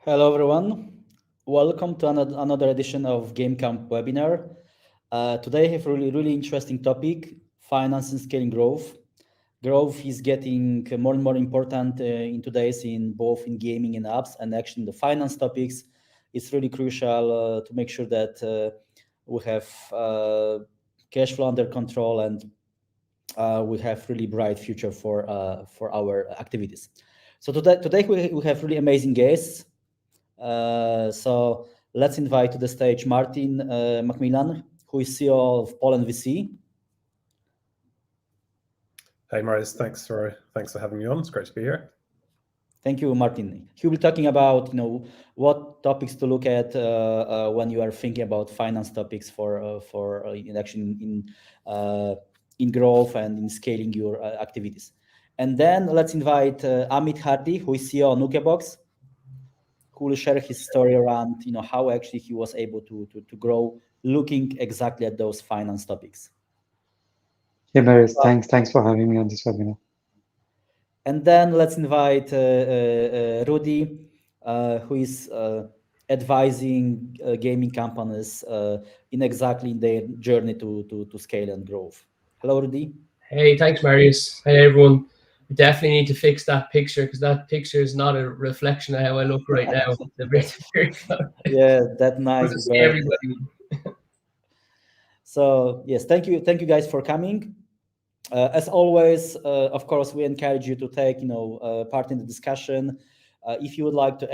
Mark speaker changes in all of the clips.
Speaker 1: Hello, everyone. Welcome to another edition of GameCamp webinar. Today, I have a really interesting topic, finance and scaling growth. Growth is getting more and more important in today's in both in gaming and apps, and actually in the finance topics, it's really crucial to make sure that we have cash flow under control and we have really bright future for our activities. So today we have really amazing guests. So let's invite to the stage Martin MACMILLAN, who is CEO of PollenVC.
Speaker 2: Hey, MARIUSZ, thanks for having me on. It's great to be here.
Speaker 1: Thank you, Martin. He'll be talking about what topics to look at when you are thinking about finance topics for in growth and in scaling your activities. And then let's invite AMIT HARDI, who is CEO of Nukebox, who will share his story around how actually he was able to grow, looking exactly at those finance topics.
Speaker 3: Hey, MARIUSZ, thanks for having me on this webinar.
Speaker 1: And then let's invite RUDI, who is advising gaming companies in their journey to scale and growth. Hello, RUDI.
Speaker 4: Hey, thanks, MARIUSZ. Hey, everyone. We definitely need to fix that picture because that picture is not a reflection of how I look right now.
Speaker 1: Yeah, that's nice.
Speaker 4: Everybody.
Speaker 1: So yes, thank you guys for coming. As always, of course, we encourage you to take part in the discussion. If you would like to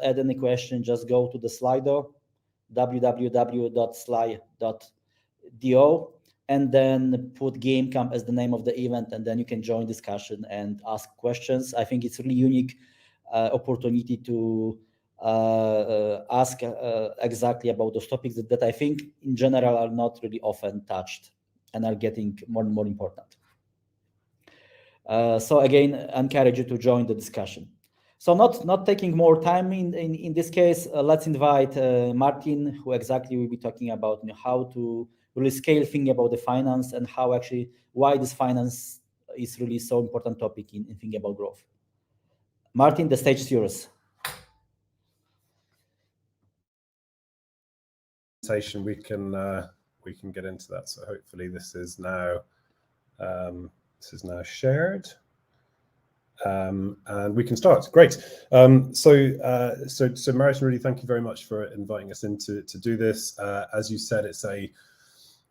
Speaker 1: add any question, just go to the Slido, www.slido, and then put GameCamp as the name of the event, and then you can join discussion and ask questions. I think it's a really unique opportunity to ask exactly about those topics that I think in general are not really often touched and are getting more and more important. So again, I encourage you to join the discussion. So not taking more time in this case, let's invite Martin, who exactly will be talking about how to really scale thinking about the finance and why this finance is really so important topic in thinking about growth. Martin, the stage is yours.
Speaker 2: We can get into that. So hopefully this is now shared. And we can start. Great. So MARIUSZ, really thank you very much for inviting us in to do this. As you said, it's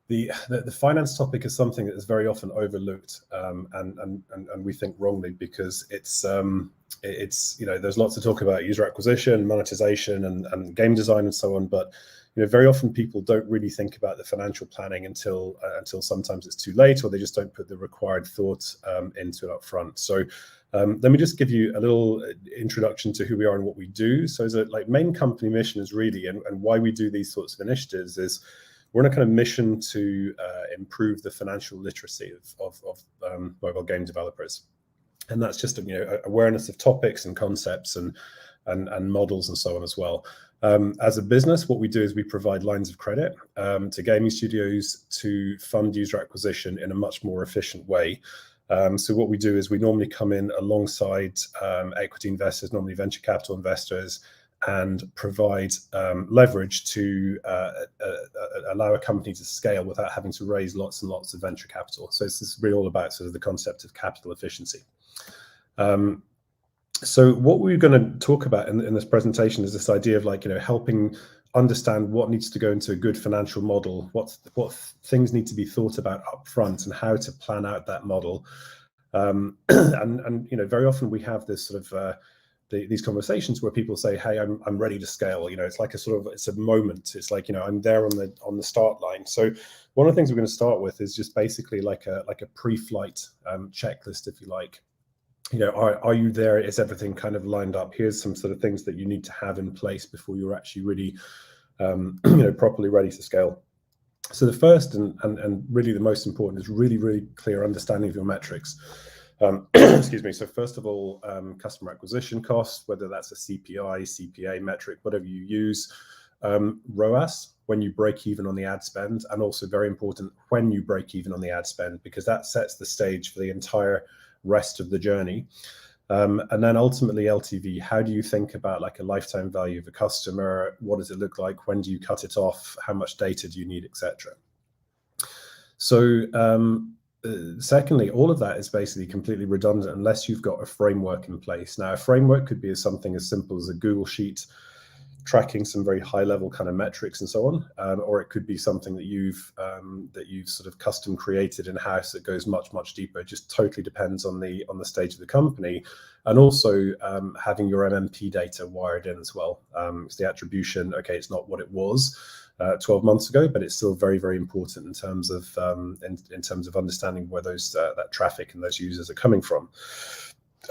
Speaker 2: the finance topic is something that is very often overlooked, and we think wrongly, because it's there's lots to talk about: user acquisition, monetization, and game design, and so on. But very often people don't really think about the financial planning until sometimes it's too late, or they just don't put the required thought into it up front. So let me just give you a little introduction to who we are and what we do. So as a main company mission is really, and why we do these sorts of initiatives, is we're on a kind of mission to improve the financial literacy of mobile game developers. And that's just awareness of topics and concepts and models and so on as well. As a business, what we do is we provide lines of credit to gaming studios to fund user acquisition in a much more efficient way. So what we do is we normally come in alongside equity investors, normally venture capital investors, and provide leverage to allow a company to scale without having to raise lots and lots of venture capital. So it's really all about sort of the concept of capital efficiency. So what we're going to talk about in this presentation is this idea of helping understand what needs to go into a good financial model, what things need to be thought about up front, and how to plan out that model. And very often we have this sort of these conversations where people say, "Hey, I'm ready to scale." It's like it's a moment. It's like I'm there on the start line. So one of the things we're going to start with is just basically like a pre-flight checklist, if you like. Are you there? Is everything kind of lined up? Here's some sort of things that you need to have in place before you're actually really, properly ready to scale. So the first and really the most important is really clear understanding of your metrics. Excuse me. So first of all, customer acquisition costs, whether that's a CPI, CPA metric, whatever you use. ROAS, when you break even on the ad spend, and also very important, when you break even on the ad spend, because that sets the stage for the entire rest of the journey. And then ultimately LTV, how do you think about like a lifetime value of a customer? What does it look like? When do you cut it off? How much data do you need, etc.? So secondly, all of that is basically completely redundant unless you've got a framework in place. Now, a framework could be something as simple as a Google Sheet tracking some very high level kind of metrics and so on, or it could be something that you've sort of custom created in house that goes much deeper. It just totally depends on the stage of the company, and also having your MMP data wired in as well. It's the attribution. Okay, it's not what it was 12 months ago, but it's still very important in terms of understanding where those that traffic and those users are coming from.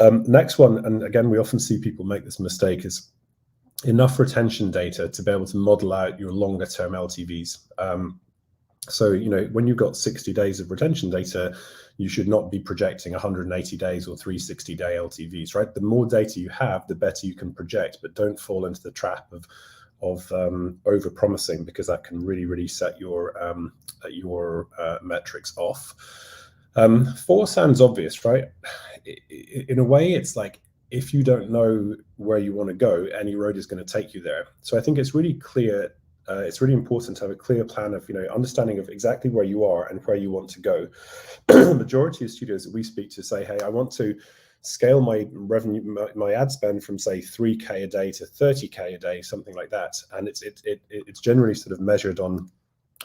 Speaker 2: Next one, and again we often see people make this mistake, is enough retention data to be able to model out your longer term LTVs. So, you know, when you've got 60 days of retention data, you should not be projecting 180 days or 360-day LTVs, right? The more data you have, the better you can project, but don't fall into the trap of over promising, because that can really set your metrics off. 4 sounds obvious, right? In a way, it's like, if you don't know where you want to go, any road is going to take you there. So I think it's really clear, it's really important to have a clear plan of, you know, understanding of exactly where you are and where you want to go. The majority of studios that we speak to say, hey, I want to scale my revenue, my ad spend from say 3K a day to 30K a day, something like that. And it's generally sort of measured on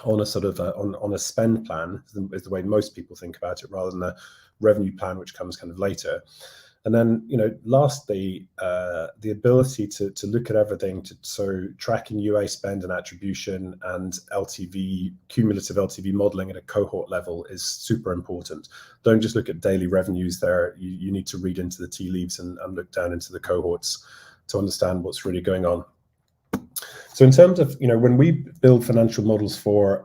Speaker 2: a sort of on a spend plan, is the way most people think about it, rather than a revenue plan, which comes kind of later. And then, you know, lastly, the ability to look at everything, so tracking UA spend and attribution and LTV, cumulative LTV modeling at a cohort level is super important. Don't just look at daily revenues there. You need to read into the tea leaves and look down into the cohorts to understand what's really going on. So in terms of, you know, when we build financial models for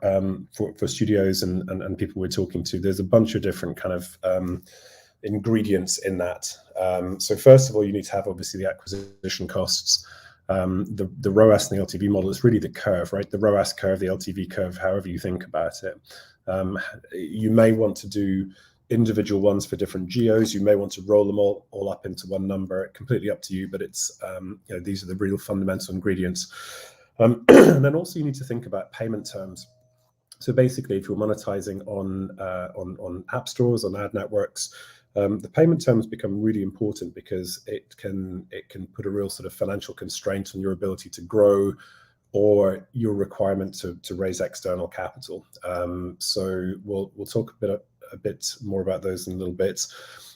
Speaker 2: studios and people we're talking to, there's a bunch of different kind of ingredients in that. So first of all, you need to have obviously the acquisition costs. The ROAS and the LTV model is really the curve, right? The ROAS curve, the LTV curve, however you think about it. You may want to do individual ones for different geos. You may want to roll them all up into one number. Completely up to you, but it's you know, these are the real fundamental ingredients. And then also you need to think about payment terms. So basically, if you're monetizing on app stores, on ad networks, the payment terms become really important, because it can put a real sort of financial constraint on your ability to grow or your requirement to raise external capital. So we'll talk a bit more about those in a little bit.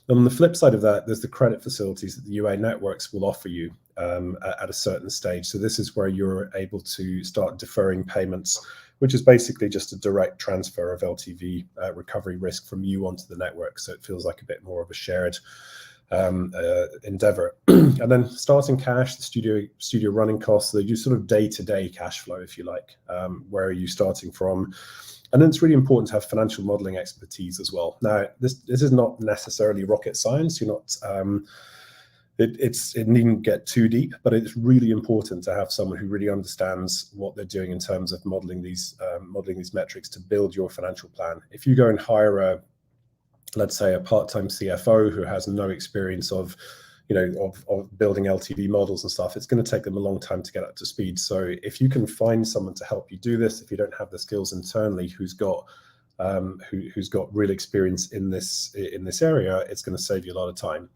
Speaker 2: On the flip side of that, there's the credit facilities that the UA networks will offer you at a certain stage. So this is where you're able to start deferring payments, which is basically just a direct transfer of LTV recovery risk from you onto the network. So it feels like a bit more of a shared endeavor. And then starting cash, the studio running costs, they do sort of day-to-day cash flow, if you like. Where are you starting from? And then it's really important to have financial modeling expertise as well. Now, this is not necessarily rocket science. You're not, it needn't get too deep, but it's really important to have someone who really understands what they're doing in terms of modeling these metrics to build your financial plan. If you go and hire let's say a part-time CFO who has no experience of building LTV models and stuff, it's going to take them a long time to get up to speed. So if you can find someone to help you do this, if you don't have the skills internally, who's got real experience in this area, it's going to save you a lot of time.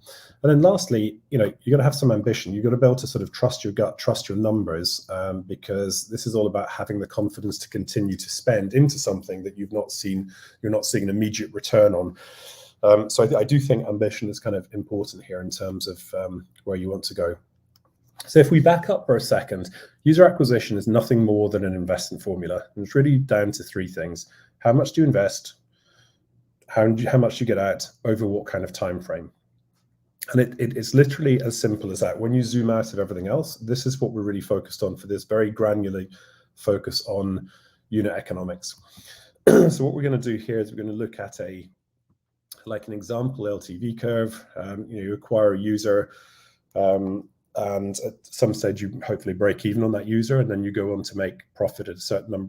Speaker 2: And then lastly, you got to have some ambition. You've got to be able to sort of trust your gut, trust your numbers, because this is all about having the confidence to continue to spend into something that you're not seeing an immediate return on. So I do think ambition is kind of important here in terms of where you want to go. So if we back up for a second, user acquisition is nothing more than an investment formula. And it's really down to 3 things. How much do you invest? How much do you get out over what kind of time frame? And it's literally as simple as that. When you zoom out of everything else, this is what we're really focused on for this very granular focus on unit economics. So what we're going to do here is we're going to look at like an example LTV curve. You acquire a user, and at some stage you hopefully break even on that user, and then you go on to make profit at a certain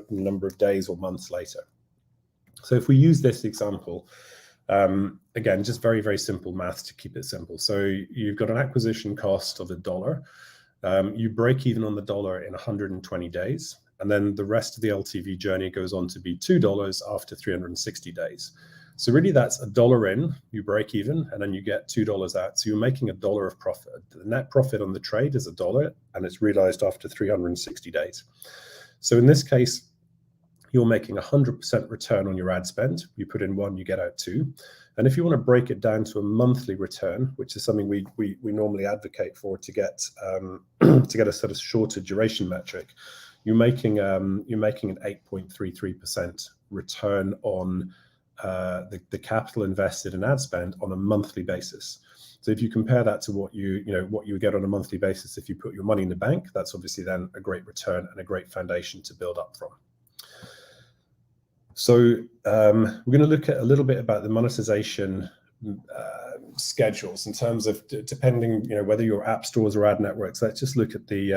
Speaker 2: number of days or months later. So if we use this example, Again, just very, very simple maths to keep it simple. So you've got an acquisition cost of $1. You break even on the dollar in 120 days. And then the rest of the LTV journey goes on to be $2 after 360 days. So really that's $1 in, you break even, and then you get $2 out. So you're making $1 of profit. The net profit on the trade is $1, and it's realized after 360 days. So in this case, you're making 100% return on your ad spend. You put in 1, you get out 2. And if you want to break it down to a monthly return, which is something we normally advocate for to get to get a sort of shorter duration metric, you're making an 8.33% return on the capital invested in ad spend on a monthly basis. So if you compare that to what you get on a monthly basis if you put your money in the bank, that's obviously then a great return and a great foundation to build up from. So we're going to look at a little bit about the monetization schedules in terms of depending, whether you're app stores or ad networks. Let's just look at the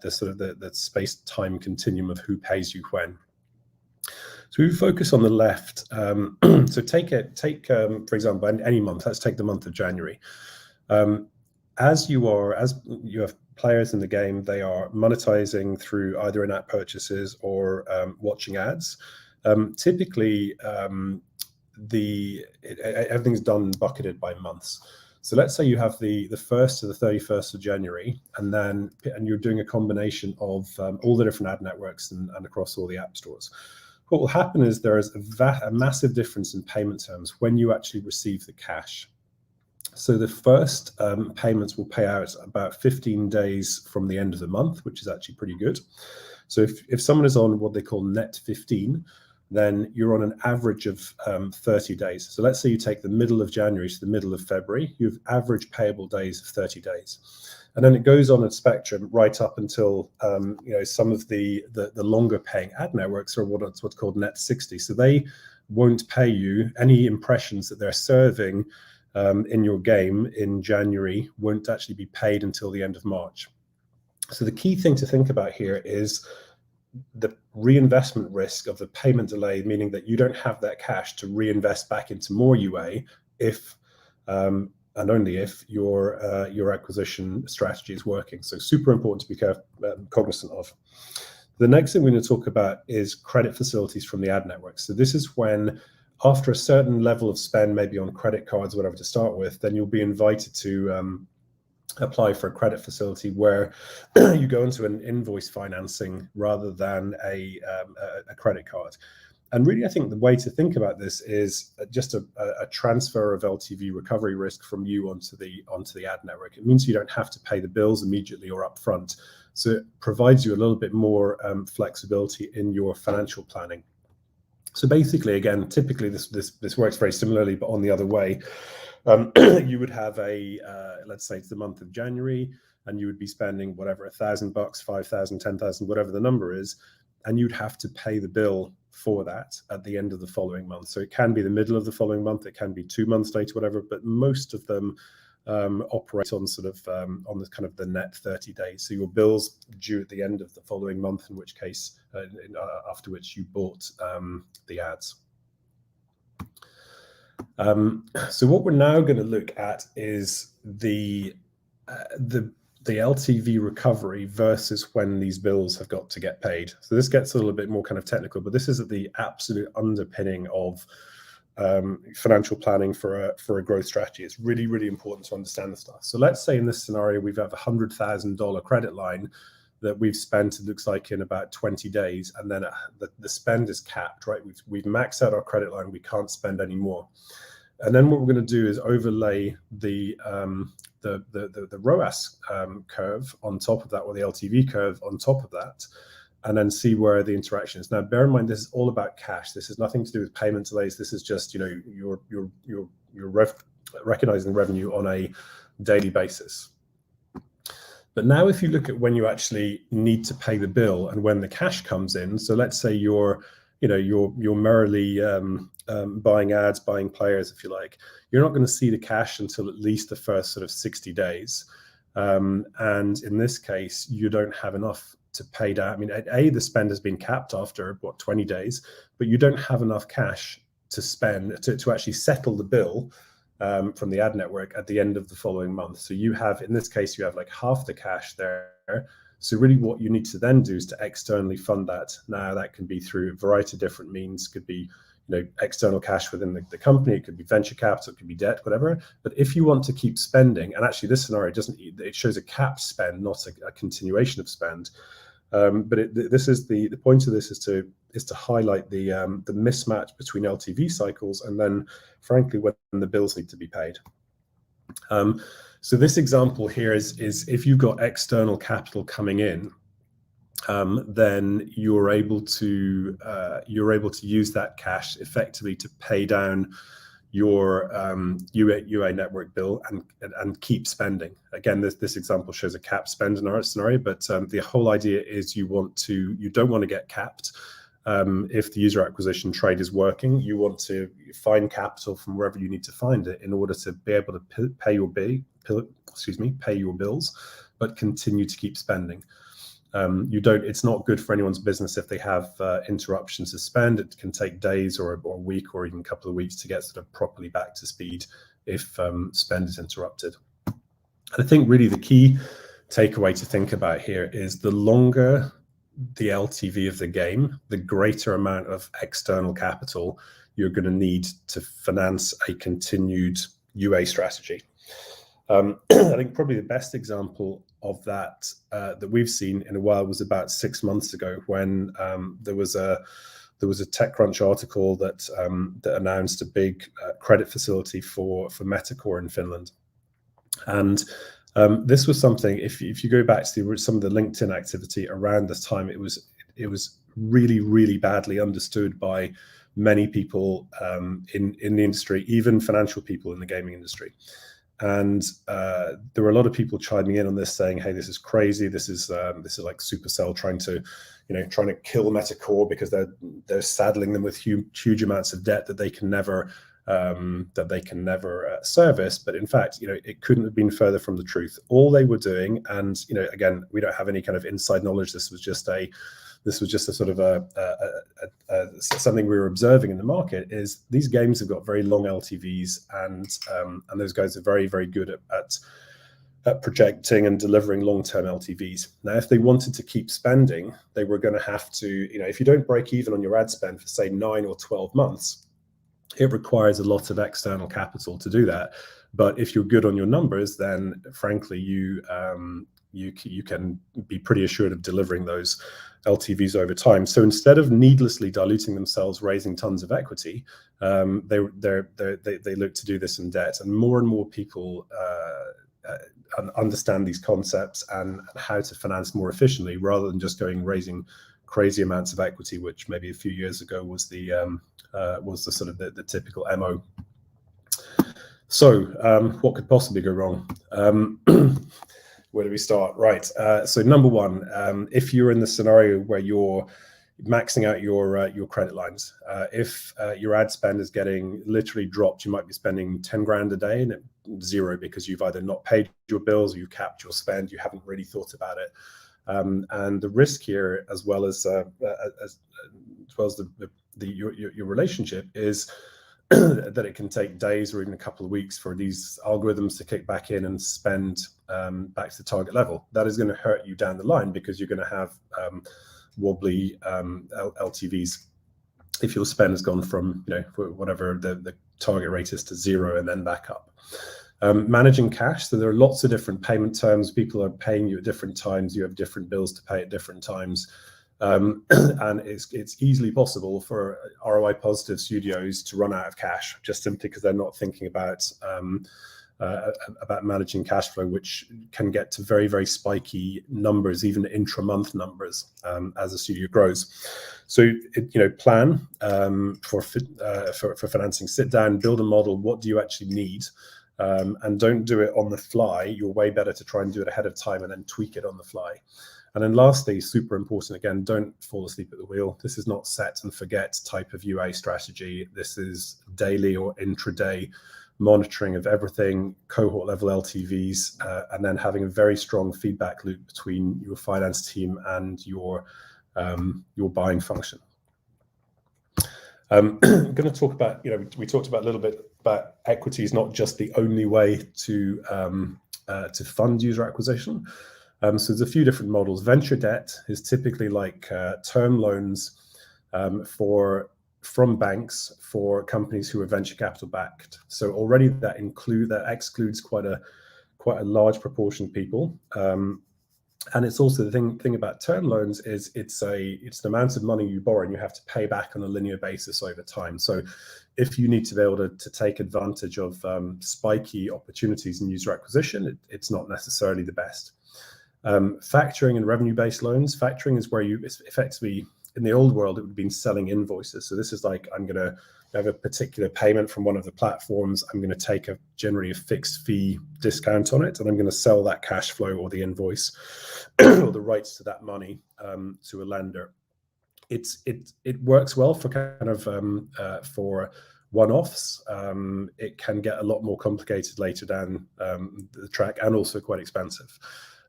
Speaker 2: sort of the space-time continuum of who pays you when. So we focus on the left. So take for example, any month. Let's take the month of January. As you have players in the game, they are monetizing through either in-app purchases or watching ads. Typically, everything's done bucketed by months. So let's say you have the 1st to the 31st of January, and you're doing a combination of all the different ad networks and across all the app stores. What will happen is there is a massive difference in payment terms when you actually receive the cash. So the first payments will pay out about 15 days from the end of the month, which is actually pretty good. So if someone is on what they call net 15, then you're on an average of 30 days. So let's say you take the middle of January to the middle of February, you have average payable days of 30 days. And then it goes on a spectrum right up until some of the longer paying ad networks are what's called net 60. So they won't pay you any impressions that they're serving in your game in January won't actually be paid until the end of March. So the key thing to think about here is the reinvestment risk of the payment delay, meaning that you don't have that cash to reinvest back into more UA if and only if your acquisition strategy is working. So super important to be cognizant of. The next thing we're going to talk about is credit facilities from the ad networks. So this is when, after a certain level of spend, maybe on credit cards, whatever to start with, then you'll be invited to apply for a credit facility where you go into an invoice financing rather than a credit card. And really, I think the way to think about this is just a transfer of LTV recovery risk from you onto the ad network. It means you don't have to pay the bills immediately or upfront. So it provides you a little bit more flexibility in your financial planning. So basically, again, typically this works very similarly, but on the other way. You would have let's say it's the month of January, and you would be spending whatever, $1,000, $5,000, $10,000, whatever the number is, and you'd have to pay the bill for that at the end of the following month. So it can be the middle of the following month, it can be 2 months later, whatever, but most of them operate on sort of on the kind of the net 30 days. So your bill's due at the end of the following month, in which case after which you bought the ads. So what we're now going to look at is the LTV recovery versus when these bills have got to get paid. So this gets a little bit more kind of technical, but this is the absolute underpinning of financial planning for a growth strategy. It's really, really important to understand the stuff. So let's say in this scenario, we've a $100,000 credit line that we've spent, it looks like, in about 20 days, and then the spend is capped, right? We've maxed out our credit line, we can't spend any more. And then what we're going to do is overlay the ROAS curve on top of that, or the LTV curve on top of that, and then see where the interaction is. Now, bear in mind, this is all about cash. This has nothing to do with payment delays. This is just, you're recognizing revenue on a daily basis. But now if you look at when you actually need to pay the bill and when the cash comes in, so let's say you're merrily buying ads, buying players, if you like, you're not going to see the cash until at least the first sort of 60 days. And in this case, you don't have enough to pay down. I mean, the spend has been capped after 20 days, but you don't have enough cash spend to actually settle the bill from the ad network at the end of the following month. So you have, in this case, you have like half the cash there. So really what you need to then do is to externally fund that. Now that can be through a variety of different means. Could be, you know, external cash within the company, it could be venture capital, it could be debt, whatever. But if you want to keep spending, and actually this scenario it shows a capped spend, not a continuation of spend. But this is the point of this is to highlight the mismatch between LTV cycles and then, frankly, when the bills need to be paid. So this example here is if you've got external capital coming in, then you're able to use that cash effectively to pay down your UA network bill and keep spending. Again, this example shows a capped spend in our scenario, but the whole idea is you don't want to get capped. If the user acquisition trade is working, you want to find capital from wherever you need to find it in order to be able to pay your bills, but continue to keep spending. It's not good for anyone's business if they have interruptions to spend. It can take days or a week or even a couple of weeks to get sort of properly back to speed if spend is interrupted. And I think really the key takeaway to think about here is the longer the LTV of the game, the greater amount of external capital you're going to need to finance a continued UA strategy. I think probably the best example of that that we've seen in a while was about 6 months ago when there was a TechCrunch article that announced a big credit facility for Metacore in Finland. And this was something, if you go back to some of the LinkedIn activity around this time, it was really, really badly understood by many people in the industry, even financial people in the gaming industry. And there were a lot of people chiming in on this, saying, "Hey, this is crazy. This is like Supercell trying to kill Metacore because they're saddling them with huge amounts of debt that they can never service." But in fact, it couldn't have been further from the truth. All they were doing, and again, we don't have any kind of inside knowledge. This was just a sort of something we were observing in the market. Is these games have got very long LTVs, and those guys are very, very good at projecting and delivering long-term LTVs. Now, if they wanted to keep spending, they were going to have to, if you don't break even on your ad spend for say 9 or 12 months, it requires a lot of external capital to do that. But if you're good on your numbers, then frankly, you can be pretty assured of delivering those LTVs over time. So instead of needlessly diluting themselves, raising tons of equity, they look to do this in debt. And more people understand these concepts and how to finance more efficiently, rather than just raising crazy amounts of equity, which maybe a few years ago was the sort of the typical MO. So what could possibly go wrong? Where do we start? Right. So number one, if you're in the scenario where you're maxing out your credit lines, if your ad spend is getting literally dropped, you might be spending 10 grand a day and zero because you've either not paid your bills or you've capped your spend. You haven't really thought about it. And the risk here, as well as your relationship, is that it can take days or even a couple of weeks for these algorithms to kick back in and spend back to the target level. That is going to hurt you down the line because you're going to have wobbly LTVs if your spend has gone from whatever the target rate is to zero and then back up. Managing cash, so there are lots of different payment terms. People are paying you at different times. You have different bills to pay at different times. And it's easily possible for ROI positive studios to run out of cash just simply because they're not thinking about managing cash flow, which can get to very, very spiky numbers, even intra-month numbers, as a studio grows. So plan for financing. Sit down, build a model. What do you actually need? And don't do it on the fly. You're way better to try and do it ahead of time and then tweak it on the fly. And then lastly, super important, again, don't fall asleep at the wheel. This is not set and forget type of UA strategy. This is daily or intraday monitoring of everything, cohort level LTVs, and then having a very strong feedback loop between your finance team and your buying function. I'm going to talk about, we talked about a little bit about equity is not just the only way to fund user acquisition. So there's a few different models. Venture debt is typically like term loans from banks for companies who are venture capital backed. So already that excludes quite a large proportion of people. And it's also the thing about term loans is it's an amount of money you borrow and you have to pay back on a linear basis over time. So if you need to be able to take advantage of spiky opportunities in user acquisition, it's not necessarily the best. Factoring and revenue-based loans. Factoring is where it's effectively, in the old world, it would have been selling invoices. So this is like, I'm going to have a particular payment from one of the platforms. I'm going to take generally a fixed fee discount on it, and I'm going to sell that cash flow or the invoice or the rights to that money to a lender. It works well for kind of for one-offs. It can get a lot more complicated later down the track, and also quite expensive.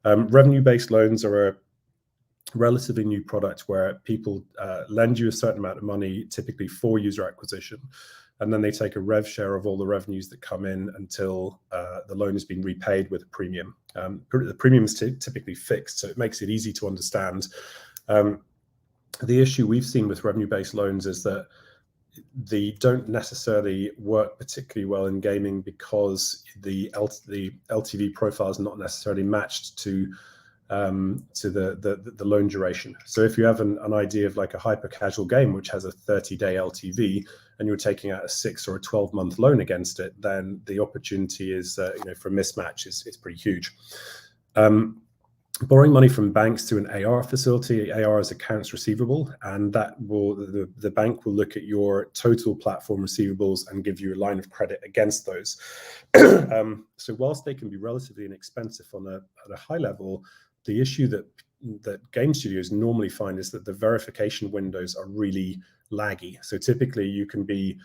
Speaker 2: Revenue-based loans are a relatively new product where people lend you a certain amount of money, typically for user acquisition, and then they take a rev share of all the revenues that come in until the loan has been repaid with a premium. The premium is typically fixed, so it makes it easy to understand. The issue we've seen with revenue-based loans is that they don't necessarily work particularly well in gaming because the LTV profile is not necessarily matched to the loan duration. So if you have an idea of like a hyper casual game which has a 30-day LTV and you're taking out a 6 or a 12-month loan against it, then the opportunity is for mismatch is pretty huge. Borrowing money from banks to an AR facility. AR is accounts receivable, and that will the bank will look at your total platform receivables and give you a line of credit against those. So whilst they can be relatively inexpensive at a high level, the issue that game studios normally find is that the verification windows are really laggy. So typically you can be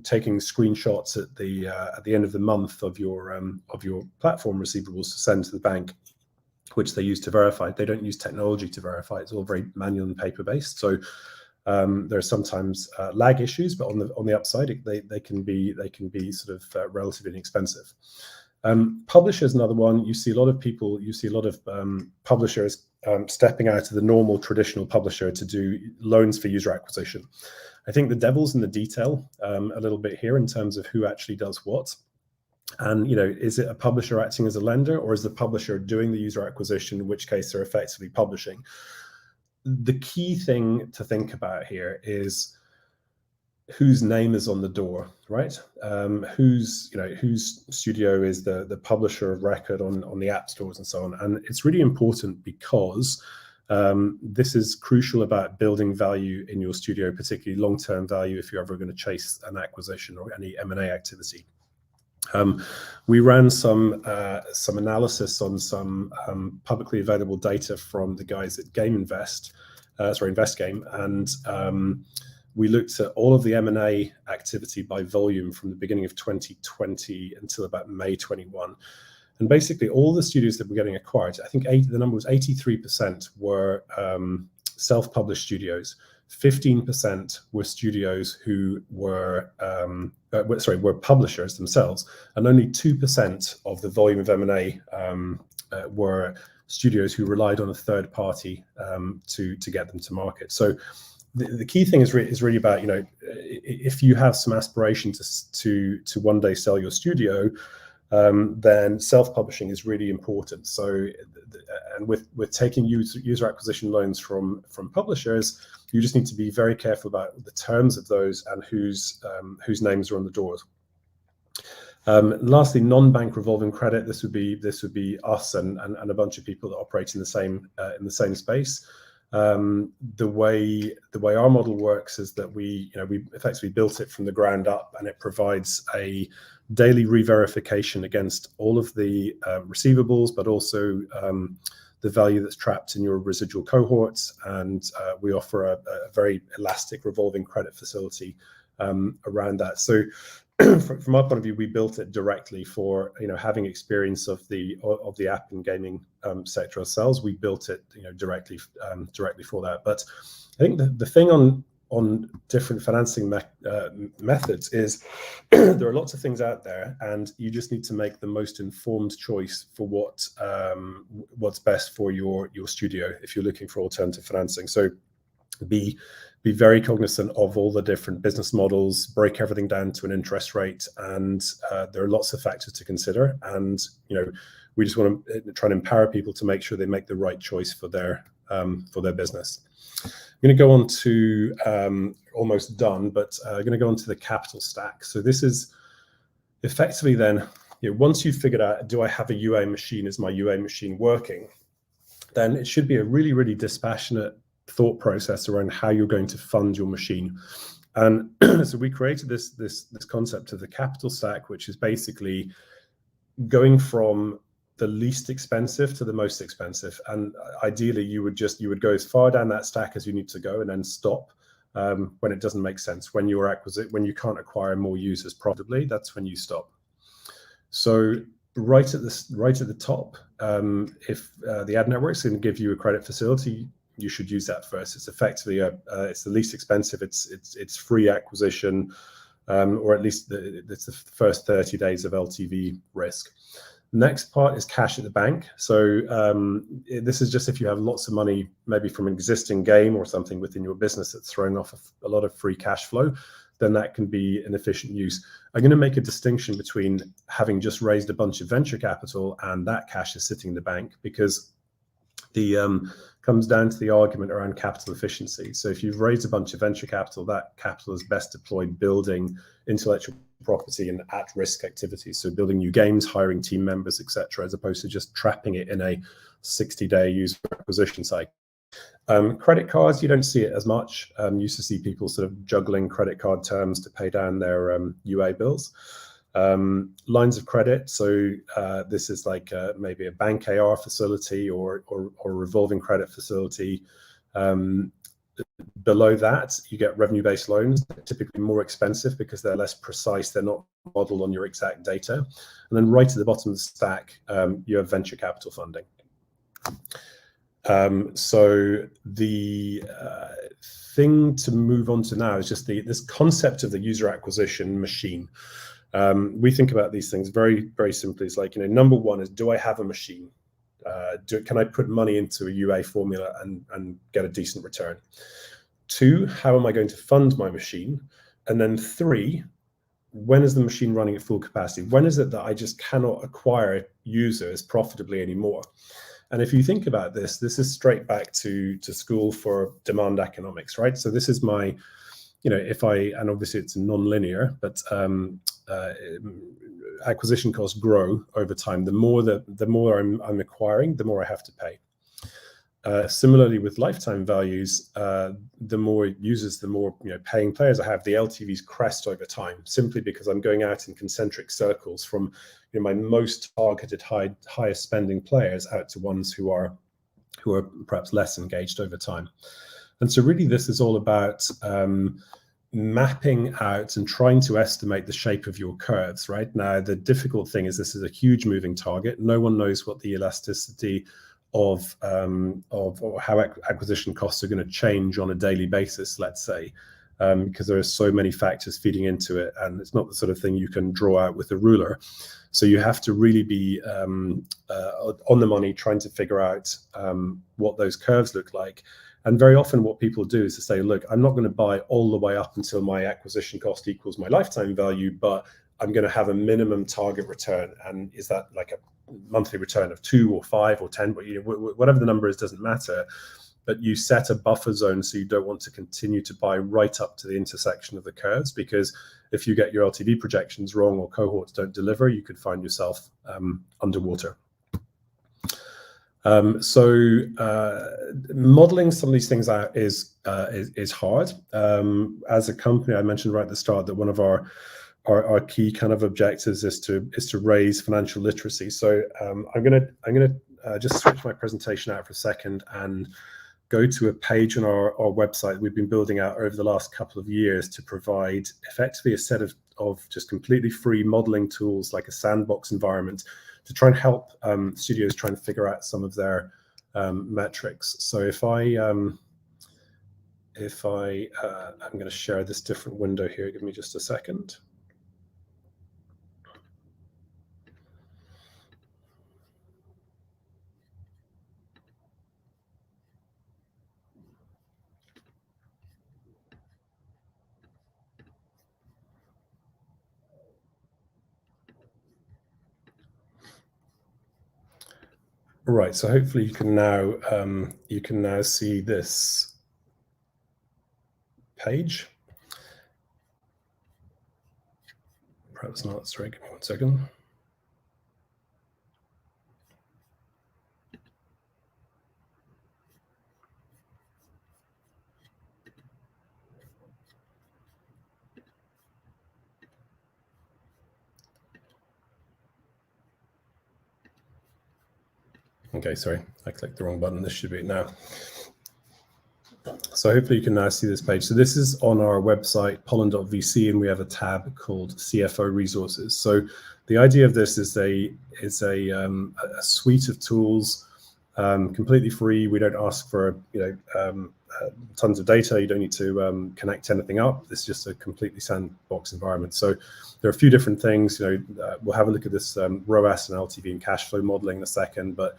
Speaker 2: taking screenshots at the end of the month of your platform receivables to send to the bank, which they use to verify. They don't use technology to verify. It's all very manual and paper based. So there are sometimes lag issues, but on the upside, they can be sort of relatively inexpensive. Publishers, another one. You see a lot of publishers stepping out of the normal traditional publisher to do loans for user acquisition. I think the devil's in the detail a little bit here in terms of who actually does what. And is it a publisher acting as a lender, or is the publisher doing the user acquisition, in which case they're effectively publishing? The key thing to think about here is whose name is on the door, right? Whose studio is the publisher of record on the app stores and so on. And it's really important because this is crucial about building value in your studio, particularly long-term value if you're ever going to chase an acquisition or any M&A activity. We ran some analysis on some publicly available data from the guys at InvestGame, and we looked at all of the M&A activity by volume from the beginning of 2020 until about May 21. And basically all the studios that were getting acquired, I think the number was 83% were self-published studios. 15% were studios who were publishers themselves, and only 2% of the volume of M&A were studios who relied on a third party to get them to market. So the key thing is really about if you have some aspiration to one day sell your studio, then self-publishing is really important. So and with taking user acquisition loans from publishers, you just need to be very careful about the terms of those and whose names are on the doors. Lastly, non-bank revolving credit. This would be us and a bunch of people that operate in the same space. The way our model works is that we effectively built it from the ground up, and it provides a daily re-verification against all of the receivables, but also the value that's trapped in your residual cohorts. And we offer a very elastic revolving credit facility around that. So from our point of view, we built it directly for having experience of the app and gaming sector ourselves. We built it directly for that. But I think the thing on on different financing methods is there are lots of things out there, and you just need to make the most informed choice for what's best for your studio if you're looking for alternative financing. So be very cognizant of all the different business models, break everything down to an interest rate, and there are lots of factors to consider. And we just want to try and empower people to make sure they make the right choice for their business. I'm going to go on to almost done, but I'm going to go on to the capital stack. So this is effectively then, once you've figured out, do I have a UA machine? Is my UA machine working? Then it should be a really, really dispassionate thought process around how you're going to fund your machine. And so we created this concept of the capital stack, which is basically going from the least expensive to the most expensive. And ideally you would go as far down that stack as you need to go, and then stop when it doesn't make sense. When you can't acquire more users profitably, that's when you stop. So right at the top, if the ad network is going to give you a credit facility, you should use that first. It's effectively it's the least expensive. It's free acquisition, or at least it's the first 30 days of LTV risk. Next part is cash at the bank. So this is just if you have lots of money, maybe from an existing game or something within your business that's throwing off a lot of free cash flow, then that can be an efficient use. I'm going to make a distinction between having just raised a bunch of venture capital and that cash is sitting in the bank, because the comes down to the argument around capital efficiency. So if you've raised a bunch of venture capital, that capital is best deployed building intellectual property and at-risk activities. So building new games, hiring team members, etc., as opposed to just trapping it in a 60-day user acquisition cycle. Credit cards, you don't see it as much. Used to see people sort of juggling credit card terms to pay down their UA bills. Lines of credit, so this is like maybe a bank AR facility or a revolving credit facility. Below that, you get revenue-based loans. They're typically more expensive because they're less precise. They're not modeled on your exact data. And then right at the bottom of the stack, you have venture capital funding. So the thing to move on to now is just this concept of the user acquisition machine. We think about these things very, very simply. It's like, number one is, do I have a machine? Can I put money into a UA formula and get a decent return? 2, how am I going to fund my machine? And then 3, when is the machine running at full capacity? When is it that I just cannot acquire users profitably anymore? And if you think about this is straight back to school for demand economics, right? So this is my, and obviously it's non-linear, but acquisition costs grow over time. The more I'm acquiring, the more I have to pay. Similarly with lifetime values, the more users, the more paying players I have. The LTVs crest over time, simply because I'm going out in concentric circles from my most targeted highest spending players out to ones who are perhaps less engaged over time. And so really this is all about mapping out and trying to estimate the shape of your curves. Right now, the difficult thing is this is a huge moving target. No one knows what the elasticity of how acquisition costs are going to change on a daily basis, let's say, because there are so many factors feeding into it, and it's not the sort of thing you can draw out with a ruler. So you have to really be on the money, trying to figure out what those curves look like. And very often what people do is to say, look, I'm not going to buy all the way up until my acquisition cost equals my lifetime value, but I'm going to have a minimum target return. And is that like a monthly return of 2 or 5 or 10, but whatever the number is, doesn't matter. But you set a buffer zone so you don't want to continue to buy right up to the intersection of the curves, because if you get your LTV projections wrong or cohorts don't deliver, you could find yourself underwater. So modeling some of these things out is hard. As a company, I mentioned right at the start that one of our key kind of objectives is to raise financial literacy. So I'm gonna just switch my presentation out for a second and go to a page on our website we've been building out over the last couple of years to provide effectively a set of just completely free modeling tools, like a sandbox environment, to try and help studios try and figure out some of their metrics. So if if I'm going to share this different window here. Give me just a second. Right, so hopefully you can now see this page. Perhaps not. Sorry, give me 1 second. Okay, sorry, I clicked the wrong button. This should be it now. So hopefully you can now see this page. So this is on our website, pollen.vc, and we have a tab called CFO Resources. So the idea of this is a suite of tools, completely free. We don't ask for tons of data. You don't need to connect anything up. It's just a completely sandbox environment. So there are a few different things. We'll have a look at this ROAS and LTV and cash flow modeling in a second, but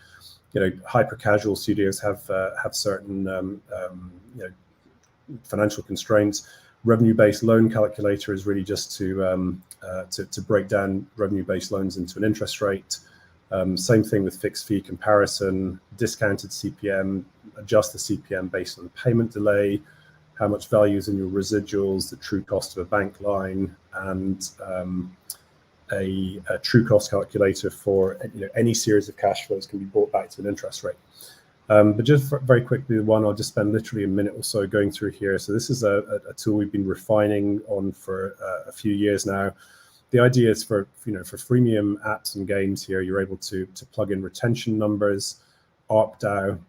Speaker 2: hyper casual studios have certain financial constraints. Revenue-based loan calculator is really just to break down revenue-based loans into an interest rate. Same thing with fixed fee comparison, discounted CPM, adjust the CPM based on the payment delay, how much value is in your residuals, the true cost of a bank line, and a true cost calculator for any series of cash flows can be brought back to an interest rate. But just very quickly, I'll just spend literally a minute or so going through here. So this is a tool we've been refining on for a few years now. The idea is for freemium apps and games here, you're able to plug in retention numbers, ARPDAU,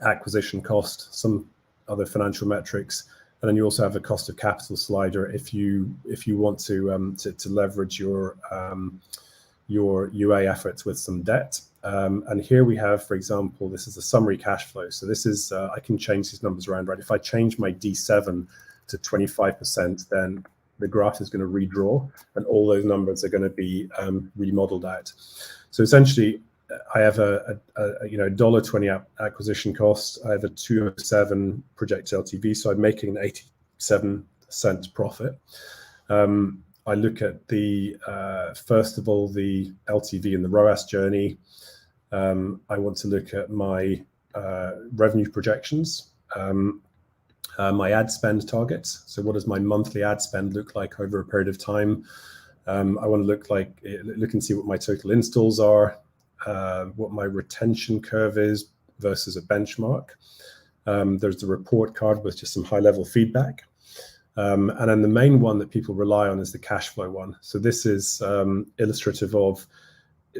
Speaker 2: acquisition cost, some other financial metrics, and then you also have a cost of capital slider if you want to leverage your UA efforts with some debt. And here we have, for example, this is a summary cash flow. So this is I can change these numbers around, right? If I change my D7 to 25%, then the graph is going to redraw, and all those numbers are going to be remodeled out. So essentially, I have a $1.20 acquisition cost. I have a 207 projected LTV, so I'm making an 87% profit. I look at the first of all the LTV and the ROAS journey. I want to look at my revenue projections. My ad spend targets. So what does my monthly ad spend look like over a period of time? I want to look and see what my total installs are, what my retention curve is versus a benchmark. There's the report card with just some high-level feedback. And then the main one that people rely on is the cash flow one. So this is illustrative of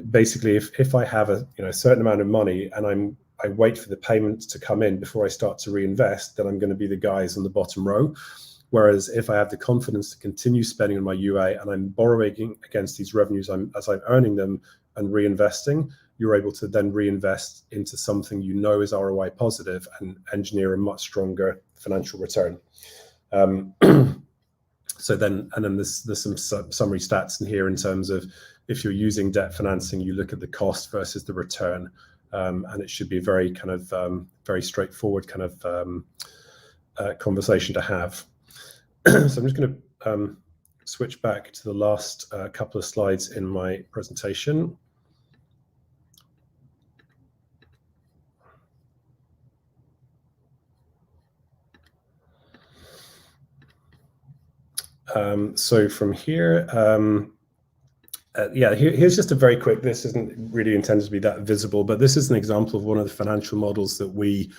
Speaker 2: basically if I have a certain amount of money and I wait for the payments to come in before I start to reinvest, then I'm going to be the guys on the bottom row. Whereas if I have the confidence to continue spending on my UA and I'm borrowing against these revenues as I'm earning them and reinvesting, you're able to then reinvest into something is ROI positive and engineer a much stronger financial return. So then there's some summary stats in here in terms of if you're using debt financing, you look at the cost versus the return. And it should be a very kind of very straightforward kind of conversation to have. So I'm just going to switch back to the last couple of slides in my presentation. So from here, here's just a very quick, this isn't really intended to be that visible, but this is an example of one of the financial models that we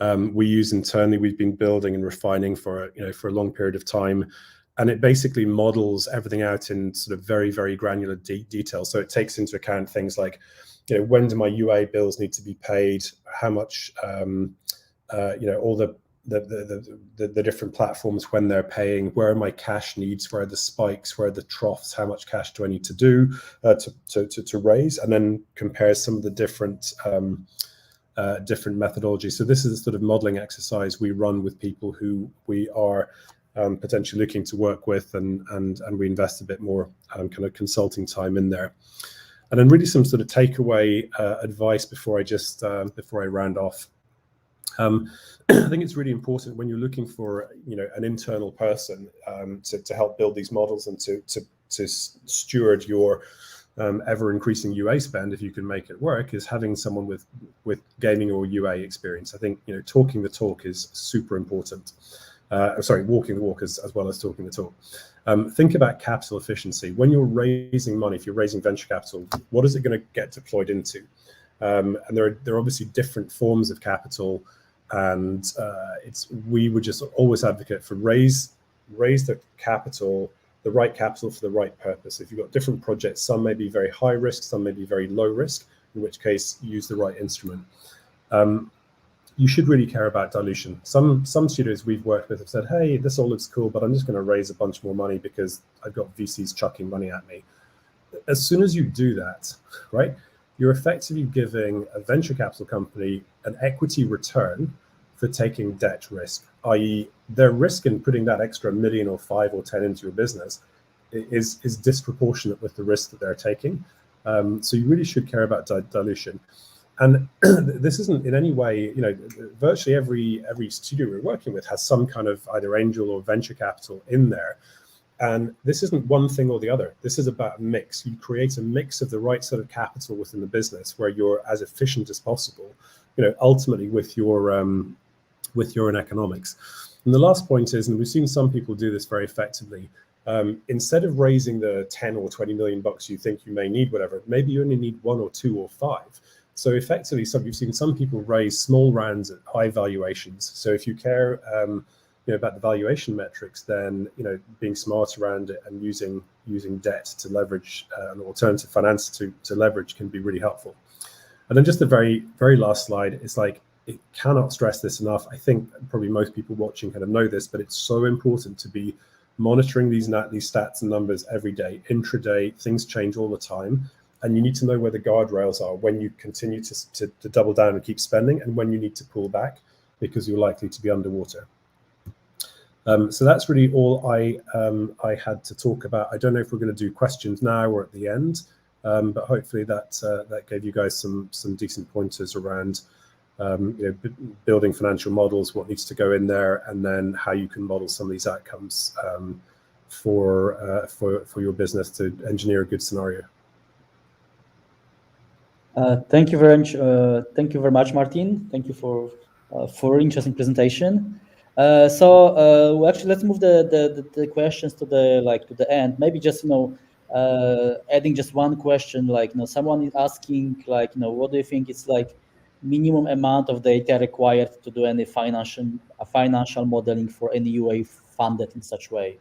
Speaker 2: use internally. We've been building and refining for a long period of time. And it basically models everything out in sort of very, very granular detail. So it takes into account things like, when do my UA bills need to be paid? How much, all the different platforms when they're paying, where are my cash needs, where are the spikes, where are the troughs, how much cash do I need to do to raise, and then compare some of the different different methodologies. So this is a sort of modeling exercise we run with people who we are potentially looking to work with, and we invest a bit more kind of consulting time in there. And then really some sort of takeaway advice before I round off. I think it's really important when you're looking for an internal person to help build these models and to steward your ever increasing UA spend, if you can make it work, is having someone with gaming or UA experience. I think talking the talk is super important. Sorry, walking the walk as well as talking the talk. Think about capital efficiency. When you're raising money, if you're raising venture capital, what is it going to get deployed into? And there are obviously different forms of capital, and we would just always advocate for raise the capital, the right capital for the right purpose. If you've got different projects, some may be very high risk, some may be very low risk, in which case use the right instrument. You should really care about dilution. Some studios we've worked with have said, hey, this all looks cool, but I'm just going to raise a bunch more money because I've got VCs chucking money at me. As soon as you do that, right, you're effectively giving a venture capital company an equity return for taking debt risk, i.e. their risk in putting that extra million or 5 or 10 into your business is disproportionate with the risk that they're taking. So you really should care about dilution. And this isn't in any way, virtually every studio we're working with has some kind of either angel or venture capital in there. And this isn't one thing or the other. This is about a mix. You create a mix of the right sort of capital within the business where you're as efficient as possible, ultimately with your own economics. And the last point is, and we've seen some people do this very effectively, instead of raising the 10 or 20 million bucks you think you may need, whatever, maybe you only need 1 or 2 or 5. So effectively, you've seen some people raise small rounds at high valuations. So if you care about the valuation metrics, then being smart around it and using debt to leverage an alternative finance to leverage can be really helpful. And then just the very, very last slide is like, it cannot stress this enough. I think probably most people watching kind of know this, but it's so important to be monitoring these stats and numbers every day, intraday. Things change all the time. And you need to know where the guardrails are when you continue to double down and keep spending, and when you need to pull back because you're likely to be underwater. So that's really all I had to talk about. I don't know if we're going to do questions now or at the end, but hopefully that gave you guys some decent pointers around building financial models, what needs to go in there, and then how you can model some of these outcomes for your business to engineer a good scenario.
Speaker 1: Thank you very much, Martin. Thank you for interesting presentation. So actually, let's move the questions to the end. Maybe just adding just one question. Someone is asking what do you think is minimum amount of data required to do any financial modeling for any UA funded in such way?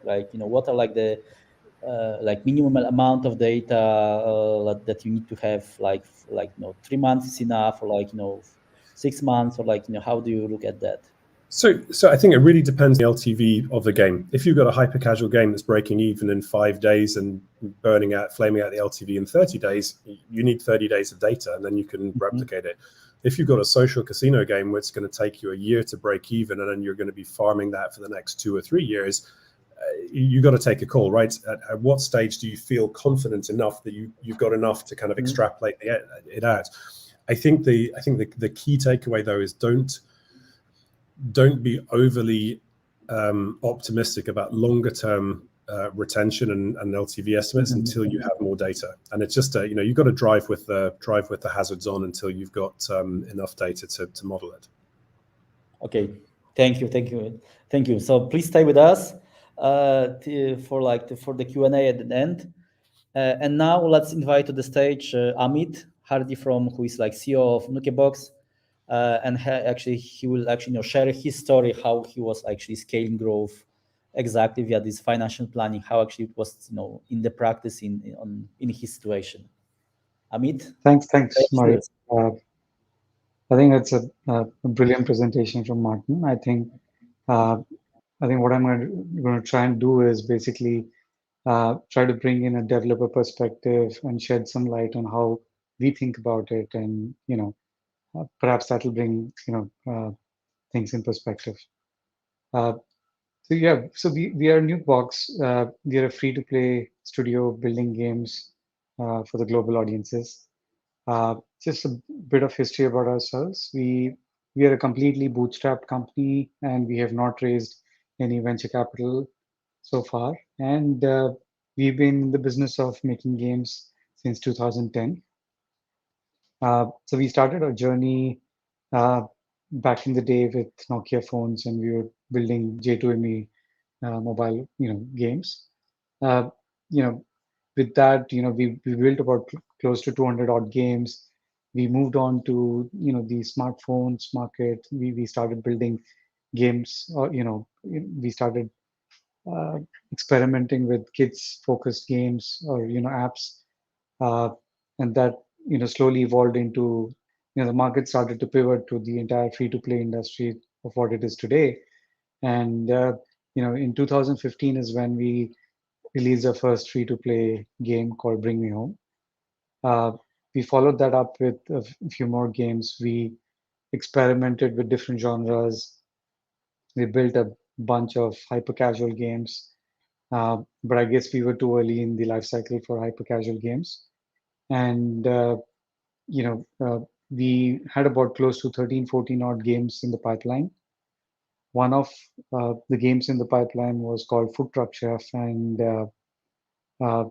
Speaker 1: What are the minimum amount of data that you need to have, 3 months is enough, or 6 months, or how do you look at that?
Speaker 2: So I think it really depends on the LTV of the game. If you've got a hyper casual game that's breaking even in 5 days and flaming out the LTV in 30 days, you need 30 days of data, and then you can replicate it. If you've got a social casino game where it's going to take you a year to break even, and then you're going to be farming that for the next 2 or 3 years, you got to take a call, right? At what stage do you feel confident enough that you've got enough to kind of extrapolate it out? I think the key takeaway though is don't be overly optimistic about longer term retention and LTV estimates until you have more data. And it's just you've got to drive with the hazards on until you've got enough data to model it.
Speaker 1: Okay, thank you. So please stay with us for the Q&A at the end. And now let's invite to the stage AMIT HARDI, who is CEO of Nukebox, and he will share his story, how he was actually scaling growth exactly via this financial planning, how actually it was in the practice in his situation. AMIT.
Speaker 3: Thanks, MARIUSZ. I think that's a brilliant presentation from Martin. I think what I'm going to try and do is basically try to bring in a developer perspective and shed some light on how we think about it, and perhaps that'll bring things in perspective. So yeah, so we are Nukebox. We are a free-to-play studio building games for the global audiences. Just a bit of history about ourselves. We are a completely bootstrapped company, and we have not raised any venture capital so far. And we've been in the business of making games since 2010. So we started our journey back in the day with Nokia phones, and we were building J2ME mobile, games. Uh, you know, with that, we built about close to 200 odd games. We moved on to the smartphones market. We started building games, or we started uh, experimenting with kids focused games, or apps, uh, and that slowly evolved into the market started to pivot to the entire free to play industry of what it is today. And in 2015 is when we released our first free to play game called Bring Me Home. We followed that up with a few more games. We experimented with different genres. We built a bunch of hyper casual games, but I guess we were too early in the life cycle for hyper casual games. And you know, uh, we had about close to 13, 14 odd games in the pipeline. One of the games in the pipeline was called Food Truck Chef, and uh,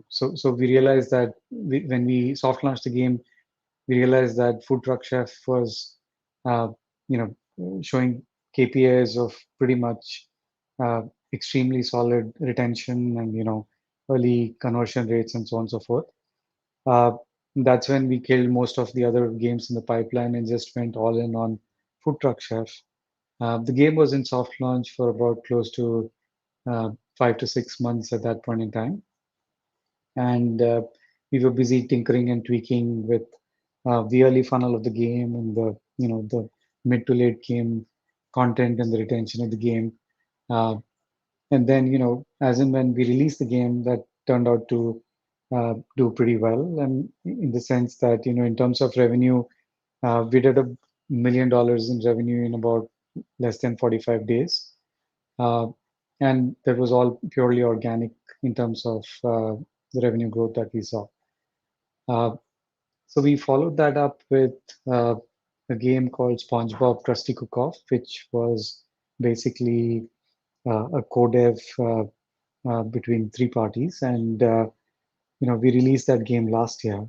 Speaker 3: so we realized that when we soft launched the game, we realized that Food Truck Chef was, uh, showing KPIs of pretty much uh, extremely solid retention and early conversion rates and so on and so forth. Uh, that's when we killed most of the other games in the pipeline and just went all in on Food Truck Chef. The game was in soft launch for about close to 5 to 6 months at that point in time, and we were busy tinkering and tweaking with the early funnel of the game and the mid to late game content and the retention of the game. Uh, and then as and when we released the game, that turned out to do pretty well, and in the sense that in terms of revenue, we did $1 million in revenue in about less than 45 days. Uh, and that was all purely organic in terms of the revenue growth that we saw. Uh, so we followed that up with uh, a game called SpongeBob Krusty Cook-Off, which was basically a co-dev between three parties, and we released that game last year.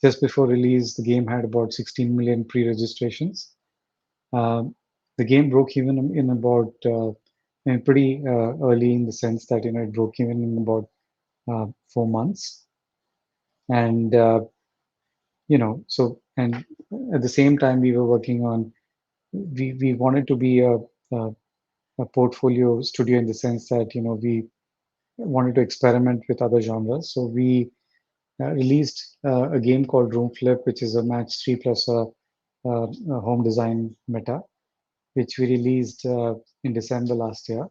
Speaker 3: Just before release, the game had about 16 million pre-registrations. The game broke even in about pretty early, in the sense that it broke even in about 4 months, and so, and at the same time we were working on, we wanted to be a portfolio studio, in the sense that we wanted to experiment with other genres. So we released a game called Room Flip, which is a match 3 plus a home design meta, which we released in December last year.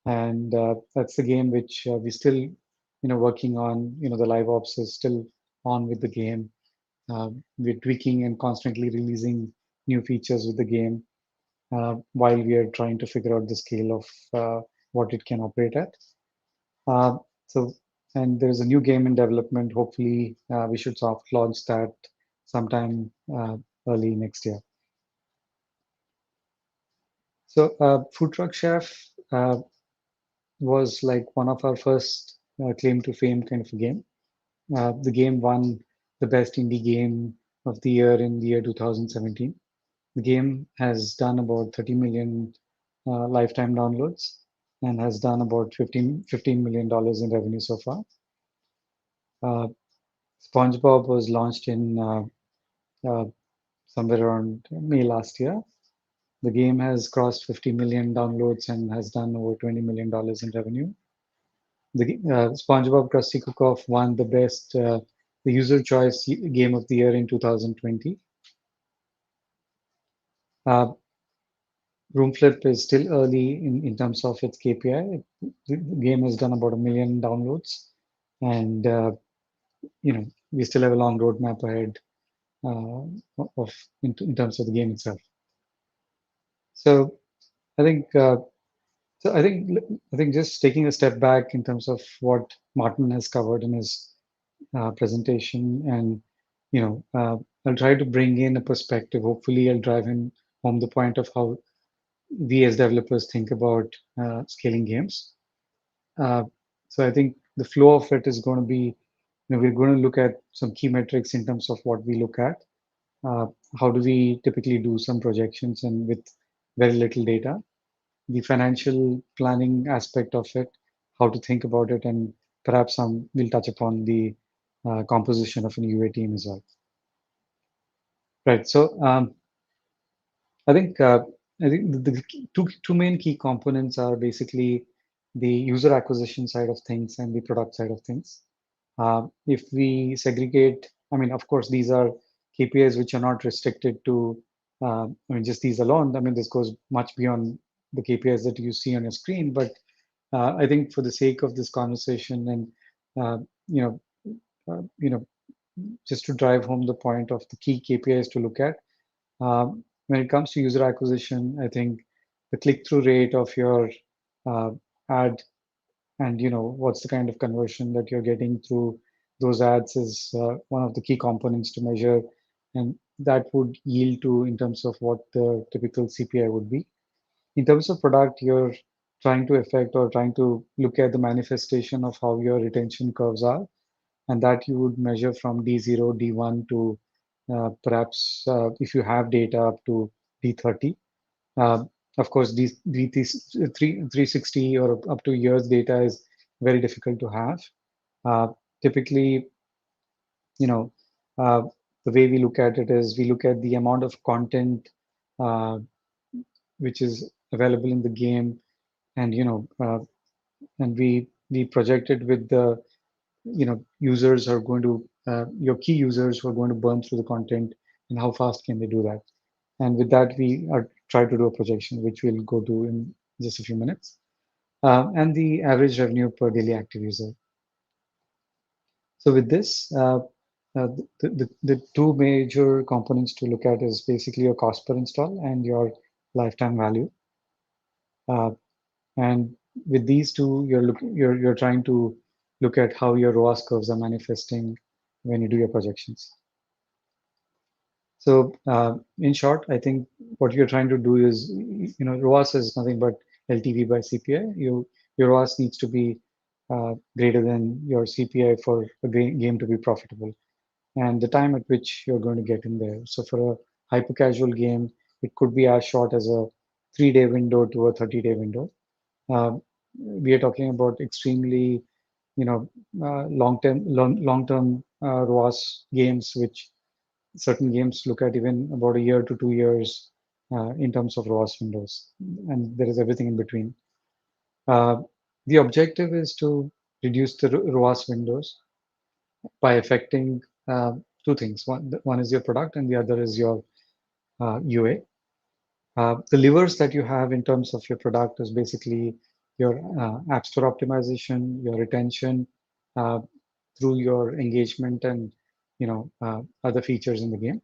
Speaker 3: And that's the game which we still working on. The live ops is still on with the game. We're tweaking and constantly releasing new features with the game, while we are trying to figure out the scale of what it can operate at. Uh, so, and there's a new game in development. Hopefully, we should soft launch that sometime early next year. So, Food Truck Chef was like one of our first claim to fame kind of a game. The game won the best indie game of the year in the year 2017. The game has done about 30 million lifetime downloads and has done about $15 million in revenue so far. SpongeBob was launched in somewhere around May last year. The game has crossed 50 million downloads and has done over $20 million in revenue. The SpongeBob Krusty Cook-Off won the best the user choice game of the year in 2020. Room Flip is still early in terms of its KPI. The game has done about 1 million downloads, and we still have a long roadmap ahead in terms of the game itself. So I think I think just taking a step back in terms of what Martin has covered in his presentation, and I'll try to bring in a perspective. Hopefully, I'll drive in home the point of how we as developers think about scaling games. So I think the flow of it is going to be, we're going to look at some key metrics in terms of what we look at. How do we typically do some projections and with very little data? The financial planning aspect of it, how to think about it, and perhaps we'll touch upon the composition of an UA team as well. Right. So I think the two main key components are basically the user acquisition side of things and the product side of things. If we segregate, I mean, of course, these are KPIs which are not restricted to, just these alone. I mean, this goes much beyond the KPIs that you see on your screen. But I think for the sake of this conversation and, just to drive home the point of the key KPIs to look at, when it comes to user acquisition, I think the click-through rate of your ad and what's the kind of conversion that you're getting through those ads is one of the key components to measure, and that would yield to in terms of what the typical CPI would be. In terms of product, you're trying to affect or trying to look at the manifestation of how your retention curves are, and that you would measure from D0, D1 to perhaps if you have data up to D30. Of course, these 360 or up to years data is very difficult to have. Typically, the way we look at it is we look at the amount of content which is available in the game, and and we project it with the users are going to your key users who are going to burn through the content, and how fast can they do that. And with that, we are try to do a projection, which we'll go to in just a few minutes, and the average revenue per daily active user. So with this, the two major components to look at is basically your cost per install and your lifetime value. And with these two, you're trying to look at how your ROAS curves are manifesting when you do your projections. So in short, I think what you're trying to do is, ROAS is nothing but LTV by CPI. Your ROAS needs to be greater than your CPI for a game to be profitable, and the time at which you're going to get in there. So for a hyper casual game, it could be as short as a 3-day window to a 30-day window. We are talking about extremely, long-term ROAS games, which certain games look at even about a year to 2 years in terms of ROAS windows, and there is everything in between. The objective is to reduce the ROAS windows by affecting two things. One is your product, and the other is your UA. The levers that you have in terms of your product is basically your App Store optimization, your retention through your engagement and other features in the game,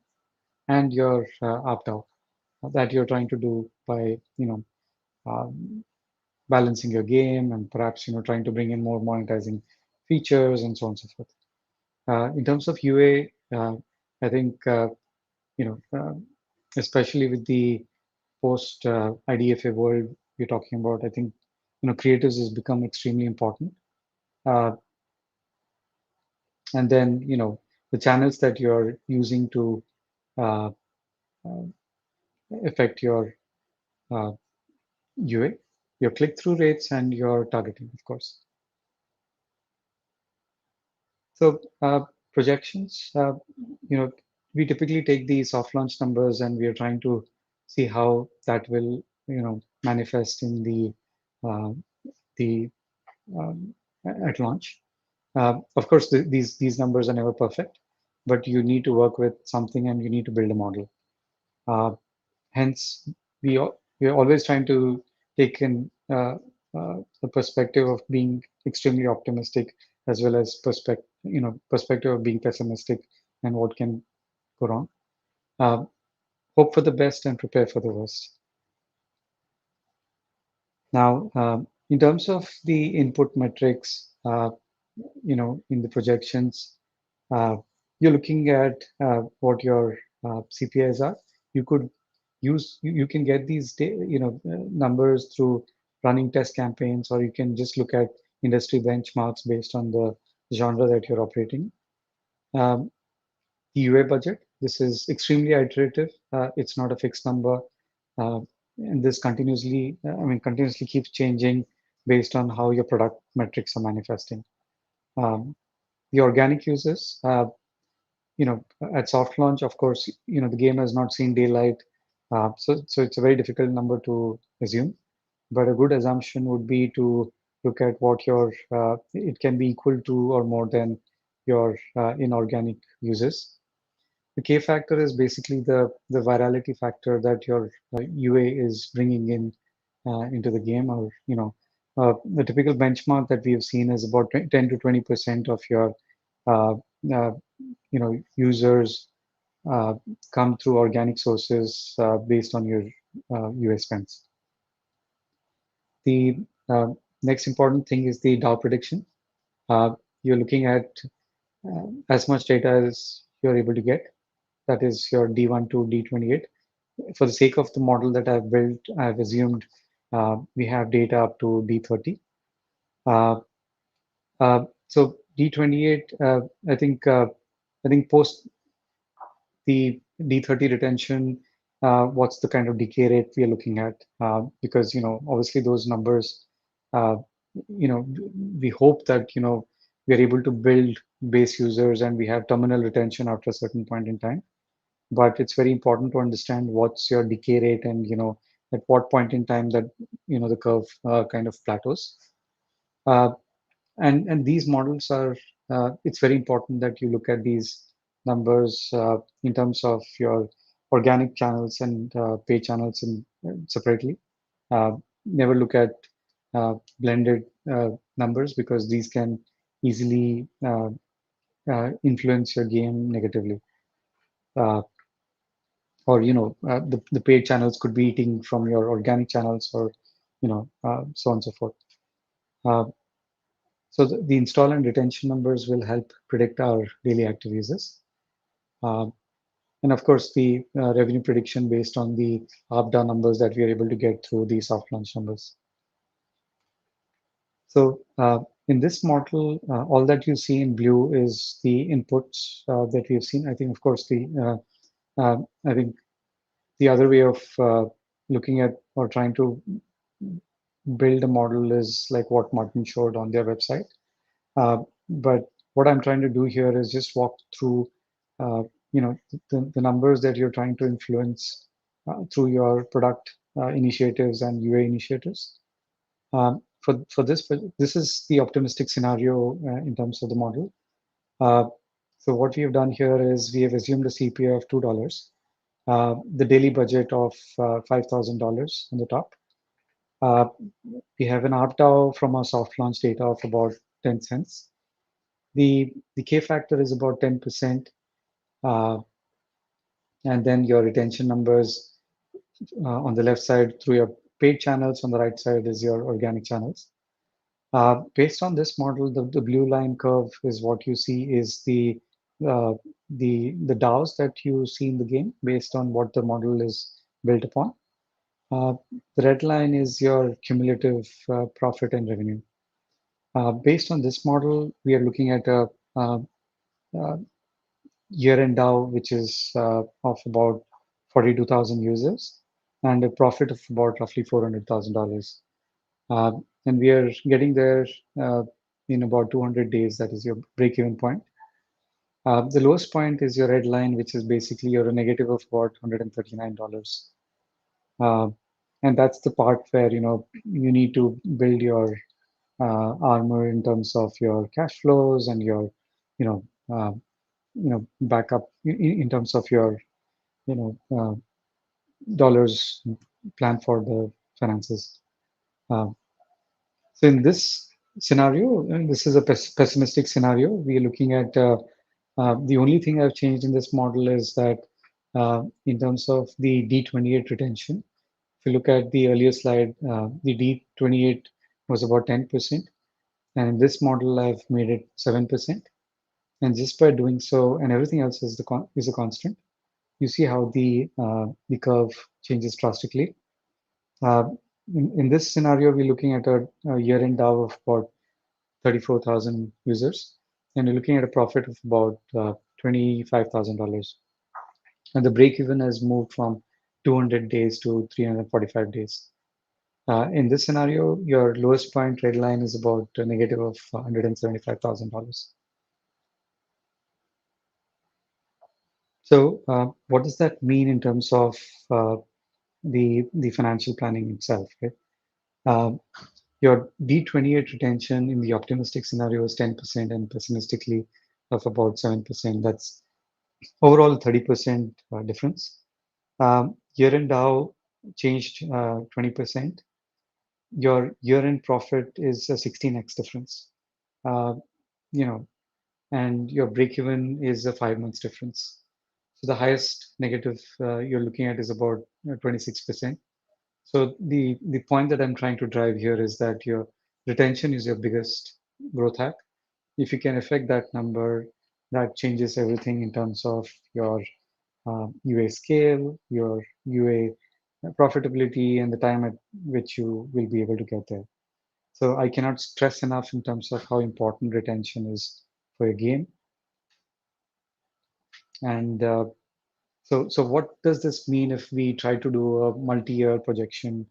Speaker 3: and your opt-out that you're trying to do by balancing your game and perhaps trying to bring in more monetizing features and so on and so forth. In terms of UA, I think especially with the post IDFA world you're talking about, I think creatives has become extremely important. And then the channels that you're using to affect your UA, your click-through rates, and your targeting, of course. So projections, we typically take the soft launch numbers and we are trying to see how that will manifest in the at launch. Of course, these numbers are never perfect, but you need to work with something and you need to build a model. Hence, we are always trying to take in the perspective of being extremely optimistic, as well as perspective of being pessimistic and what can go wrong. Hope for the best and prepare for the worst. Now, in terms of the input metrics, in the projections, you're looking at what your CPIs are. You could you can get these numbers through running test campaigns, or you can just look at industry benchmarks based on the genre that you're operating. The UA budget, this is extremely iterative. It's not a fixed number. And this continuously keeps changing based on how your product metrics are manifesting. The organic users, at soft launch, of course, the game has not seen daylight. So it's a very difficult number to assume. But a good assumption would be to look at what it can be equal to or more than your inorganic users. The K factor is basically the virality factor that your UA is bringing into the game, or the typical benchmark that we have seen is about 10 to 20% of your users come through organic sources based on your UA spends. The next important thing is the DAO prediction. You're looking at as much data as you're able to get. That is your D1 to D28. For the sake of the model that I've built, I've assumed we have data up to D30. So D28, I think post the D30 retention, what's the kind of decay rate we are looking at? Because obviously those numbers, we hope that we are able to build base users and we have terminal retention after a certain point in time. But it's very important to understand what's your decay rate and at what point in time that the curve kind of plateaus. And these models are, it's very important that you look at these numbers in terms of your organic channels and paid channels separately. Never look at blended numbers, because these can easily influence your game negatively. Or the paid channels could be eating from your organic channels, or so on and so forth. So the install and retention numbers will help predict our daily active users. And of course, the revenue prediction based on the ARPDA numbers that we are able to get through the soft launch numbers. So in this model, all that you see in blue is the inputs that we have seen. I think, of course, I think the other way of looking at or trying to build a model is like what Martin showed on their website. But what I'm trying to do here is just walk through, the numbers that you're trying to influence through your product initiatives and UA initiatives. For this is the optimistic scenario in terms of the model. So what we have done here is we have assumed a CPI of $2, the daily budget of $5,000 on the top. We have an ARPDAU from our soft launch data of about 10 cents. The K factor is about 10%. And then your retention numbers on the left side through your paid channels, on the right side is your organic channels. Based on this model, the blue line curve is what you see is the DAOs that you see in the game based on what the model is built upon. The red line is your cumulative profit and revenue. Based on this model, we are looking at a year-end DAO, which is of about 42,000 users, and a profit of about roughly $400,000. And we are getting there in about 200 days. That is your break-even point. The lowest point is your red line, which is basically you're a negative of about $139. And that's the part where you need to build your armor in terms of your cash flows and your backup in terms of your dollars planned for the finances. So in this scenario, and this is a pessimistic scenario, we are looking at The only thing I've changed in this model is that in terms of the D28 retention, if you look at the earlier slide, the D28 was about 10%. And in this model, I've made it 7%. And just by doing so, and everything else is a constant, you see how the curve changes drastically. In this scenario, we're looking at a year-end DAO of about 34,000 users, and you're looking at a profit of about $25,000. And the break-even has moved from 200 days to 345 days. In this scenario, your lowest point trade line is about a negative of $175,000. So what does that mean in terms of the financial planning itself? Right? Your D28 retention in the optimistic scenario is 10% and pessimistically of about 7%. That's overall 30% difference. Year-end DAO changed 20%. Your year-end profit is a 16x difference. And your break-even is a 5 months difference. So the highest negative you're looking at is about 26%. So the point that I'm trying to drive here is that your retention is your biggest growth hack. If you can affect that number, that changes everything in terms of your UA scale, your UA profitability, and the time at which you will be able to get there. So I cannot stress enough in terms of how important retention is for a game. And so what does this mean if we try to do a multi-year projection?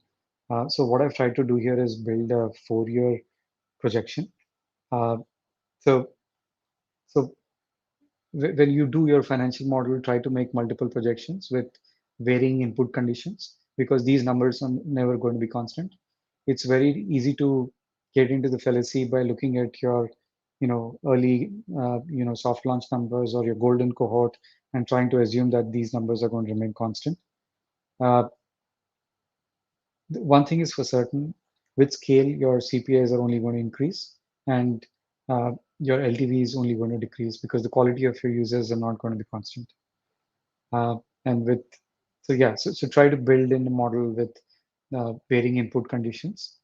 Speaker 3: So what I've tried to do here is build a 4-year projection. So when you do your financial model, try to make multiple projections with varying input conditions, because these numbers are never going to be constant. It's very easy to get into the fallacy by looking at your early soft launch numbers or your golden cohort and trying to assume that these numbers are going to remain constant. One thing is for certain: with scale, your CPIs are only going to increase, and your LTV is only going to decrease, because the quality of your users are not going to be constant. So try to build in a model with varying input conditions.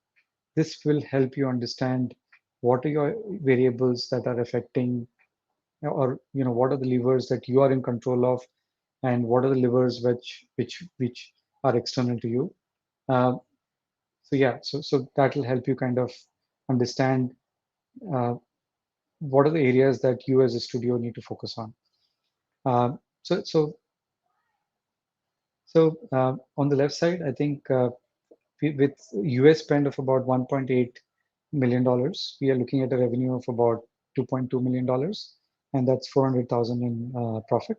Speaker 3: This will help you understand what are your variables that are affecting, or what are the levers that you are in control of, and what are the levers which are external to you. So that will help you kind of understand what are the areas that you as a studio need to focus on. On the left side, I think with US spend of about $1.8 million, we are looking at a revenue of about $2.2 million, and that's 400,000 in profit.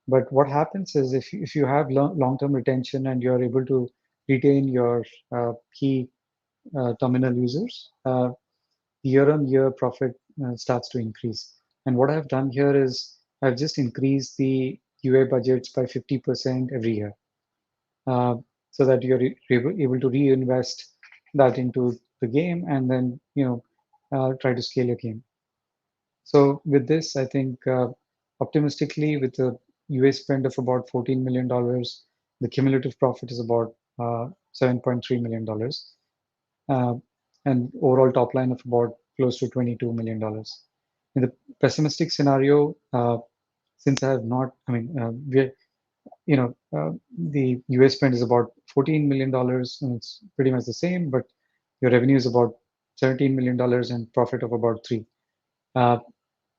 Speaker 3: But what happens is if you have long-term retention and you're able to retain your key terminal users, year-on-year profit starts to increase. And what I've done here is I've just increased the UA budgets by 50% every year, so that you're able to reinvest that into the game and then try to scale your game. So with this, I think optimistically, with a UA spend of about $14 million, the cumulative profit is about $7.3 million, and overall top line of about close to $22 million. In the pessimistic scenario, since I have not, the US spend is about $14 million, and it's pretty much the same, but your revenue is about $17 million and profit of about $3.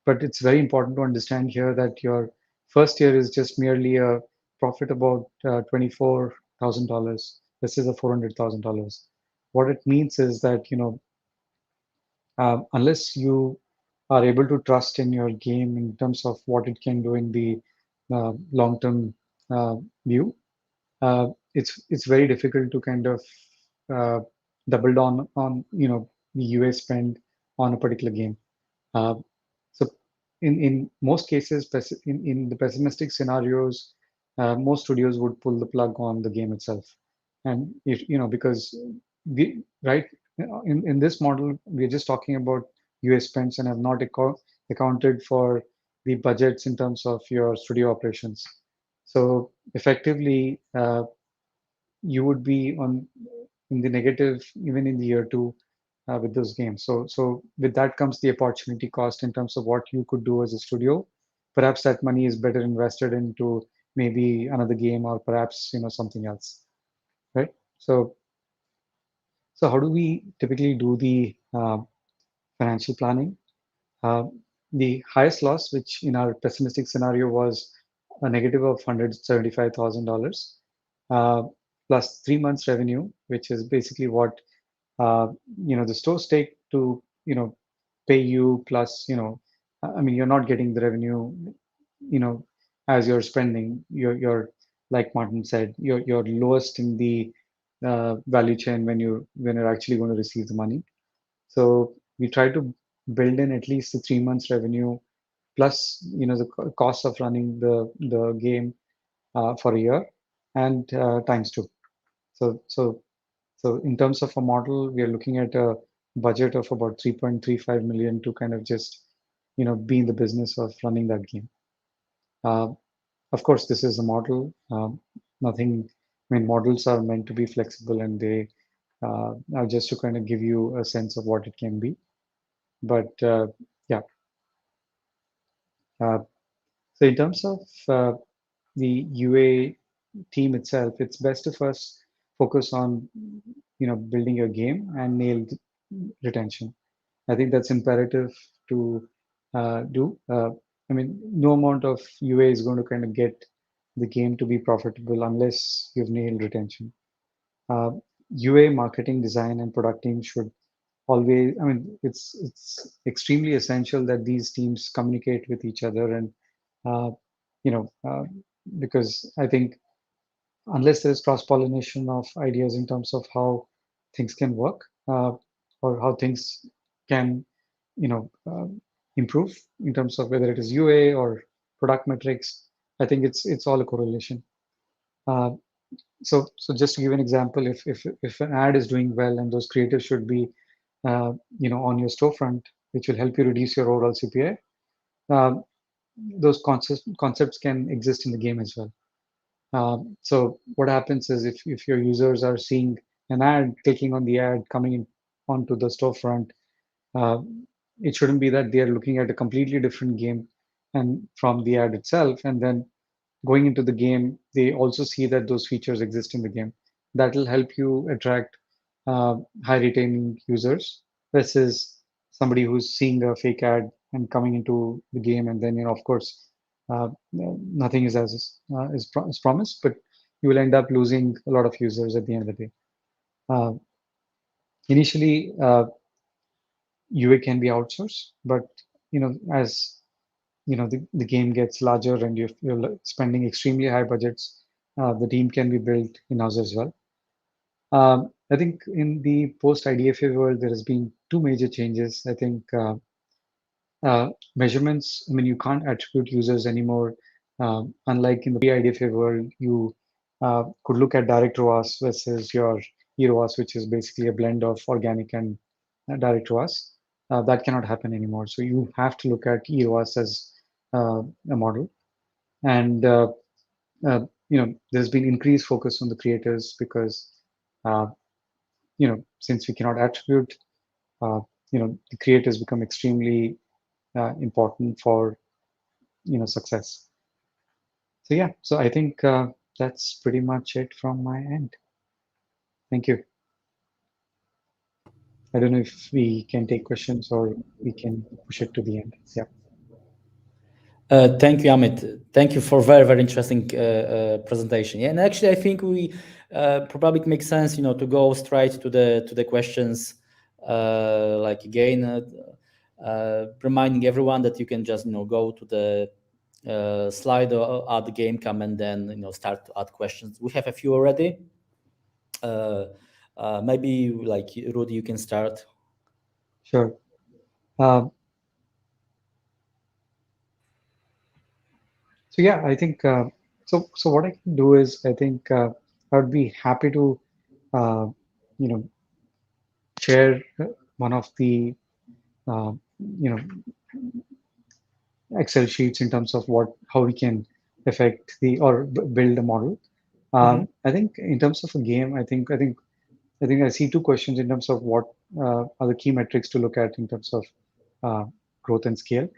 Speaker 3: But it's very important to understand here that your first year is just merely a profit about $24,000. This is a $400,000. What it means is that unless you are able to trust in your game in terms of what it can do in the long-term view, it's very difficult to kind of double down on the UA spend on a particular game. So in most cases, in the pessimistic scenarios, most studios would pull the plug on the game itself, and because in this model we're just talking about UA spends and have not accounted for the budgets in terms of your studio operations. So effectively, you would be in the negative even in the year 2 with those games. So with that comes the opportunity cost in terms of what you could do as a studio. Perhaps that money is better invested into maybe another game or perhaps something else, right? So how do we typically do the financial planning? The highest loss, which in our pessimistic scenario was a negative of $175,000, plus 3 months revenue, which is basically what the stores take to pay you, plus I mean, you're not getting the revenue as you're spending. You're like Martin said, you're lowest in the value chain when you're actually going to receive the money. So we try to build in at least the 3 months revenue plus the cost of running the game for a year, and times 2. So in terms of a model, we are looking at a budget of about 3.35 million to kind of just be in the business of running that game. Of course, this is a model. Nothing. I mean, models are meant to be flexible, and they are just to kind of give you a sense of what it can be. But yeah. So in terms of the UA team itself, it's best to first focus on building your game and nail retention. I think that's imperative to do. I mean, no amount of UA is going to kind of get the game to be profitable unless you've nailed retention. UA, marketing, design, and product team should always, I mean, it's extremely essential that these teams communicate with each other, and because I think unless there's cross-pollination of ideas in terms of how things can work, or how things can improve in terms of whether it is UA or product metrics, I think it's all a correlation. So just to give an example, if an ad is doing well and those creatives should be on your storefront, which will help you reduce your overall CPI, those concepts can exist in the game as well. So what happens is if your users are seeing an ad, clicking on the ad, coming in onto the storefront, it shouldn't be that they're looking at a completely different game and from the ad itself, and then going into the game, they also see that those features exist in the game. That will help you attract high retaining users versus somebody who's seeing a fake ad and coming into the game, and then of course nothing is as promised, but you will end up losing a lot of users at the end of the day. Initially, UA can be outsourced, but as the game gets larger and you're spending extremely high budgets, the team can be built in-house as well. I think in the post-IDFA world, there has been 2 major changes. I think measurements, I mean, you can't attribute users anymore. Unlike in the pre-IDFA world, you could look at direct ROAS versus your eROAS, which is basically a blend of organic and direct ROAS. That cannot happen anymore. So you have to look at eROAS as a model. And there's been increased focus on the creators because since we cannot attribute, the creators become extremely important for success. So yeah, so I think that's pretty much it from my end. Thank you. I don't know if we can take questions or we can push it to the end. Yeah.
Speaker 1: Thank you, Amit. Thank you for very, very interesting presentation. Yeah, and actually, I think we probably makes sense, to go straight to the questions. Like again, reminding everyone that you can just go to the slide or add the GameCamp and then start to add questions. We have a few already. Maybe like RUDI, you can start.
Speaker 3: Sure. So yeah, I think so what I can do is I think I would be happy to share one of the Excel sheets in terms of how we can affect build a model. I think in terms of a game, I think I see two questions in terms of what are the key metrics to look at in terms of growth and scale.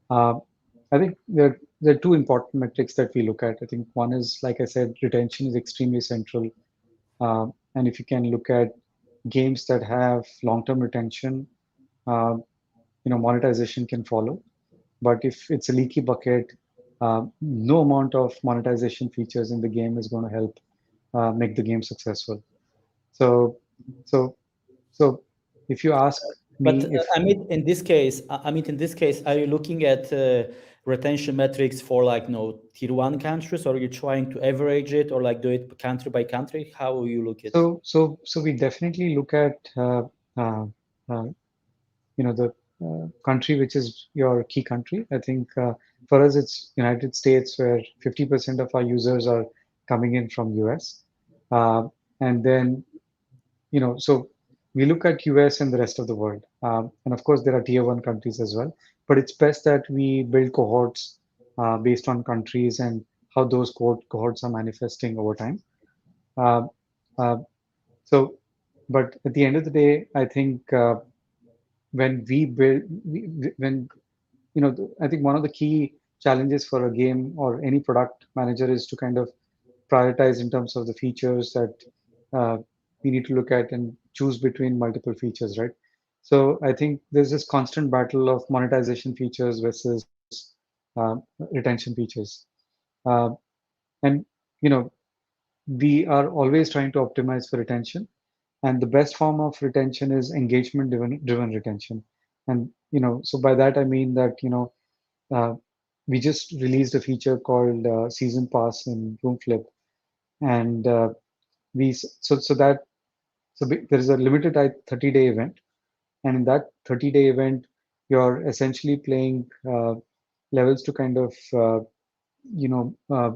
Speaker 3: I think there are two important metrics that we look at. I think one is, like I said, retention is extremely central. And if you can look at games that have long-term retention, monetization can follow. But if it's a leaky bucket, no amount of monetization features in the game is going to help make the game successful. So, so, so if you ask
Speaker 1: But
Speaker 3: me, if
Speaker 1: Amit, in this case, are you looking at retention metrics for like tier 1 countries, or are you trying to average it, or like do it country by country? How will you look at it?
Speaker 3: so we definitely look at the country which is your key country. I think for us it's United States, where 50% of our users are coming in from US, and then so we look at US and the rest of the world, and of course there are tier 1 countries as well. But it's best that we build cohorts based on countries and how those cohorts are manifesting over time. Uh, uh, so, but at the end of the day, I think when we build, when I think one of the key challenges for a game or any product manager is to kind of prioritize in terms of the features that uh, we need to look at and choose between multiple features, right? So I think there's this constant battle of monetization features versus uh, retention features. Uh, and, you know, we are always trying to optimize for retention. And the best form of retention is engagement driven retention. And, so by that, I mean that, uh, we just released a feature called Season Pass in Roomflip. And we, so that, there is a limited 30-day event. And in that 30-day event, you're essentially playing levels to kind of, you know, uh,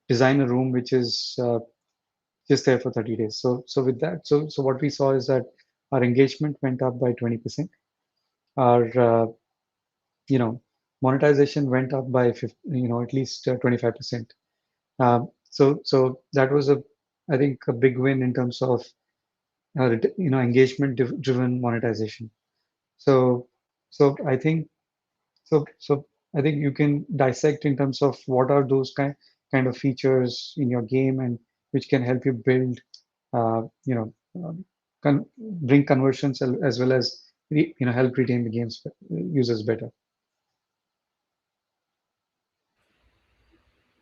Speaker 3: design a room which is just there for 30 days. So with that, so what we saw is that our engagement went up by 20%. Our monetization went up by at least 25%. So that was I think a big win in terms of engagement driven monetization. So so I think so I think you can dissect in terms of what are those kind of features in your game, and which can help you build uh, you know bring conversions, as well as help retain the game's users better.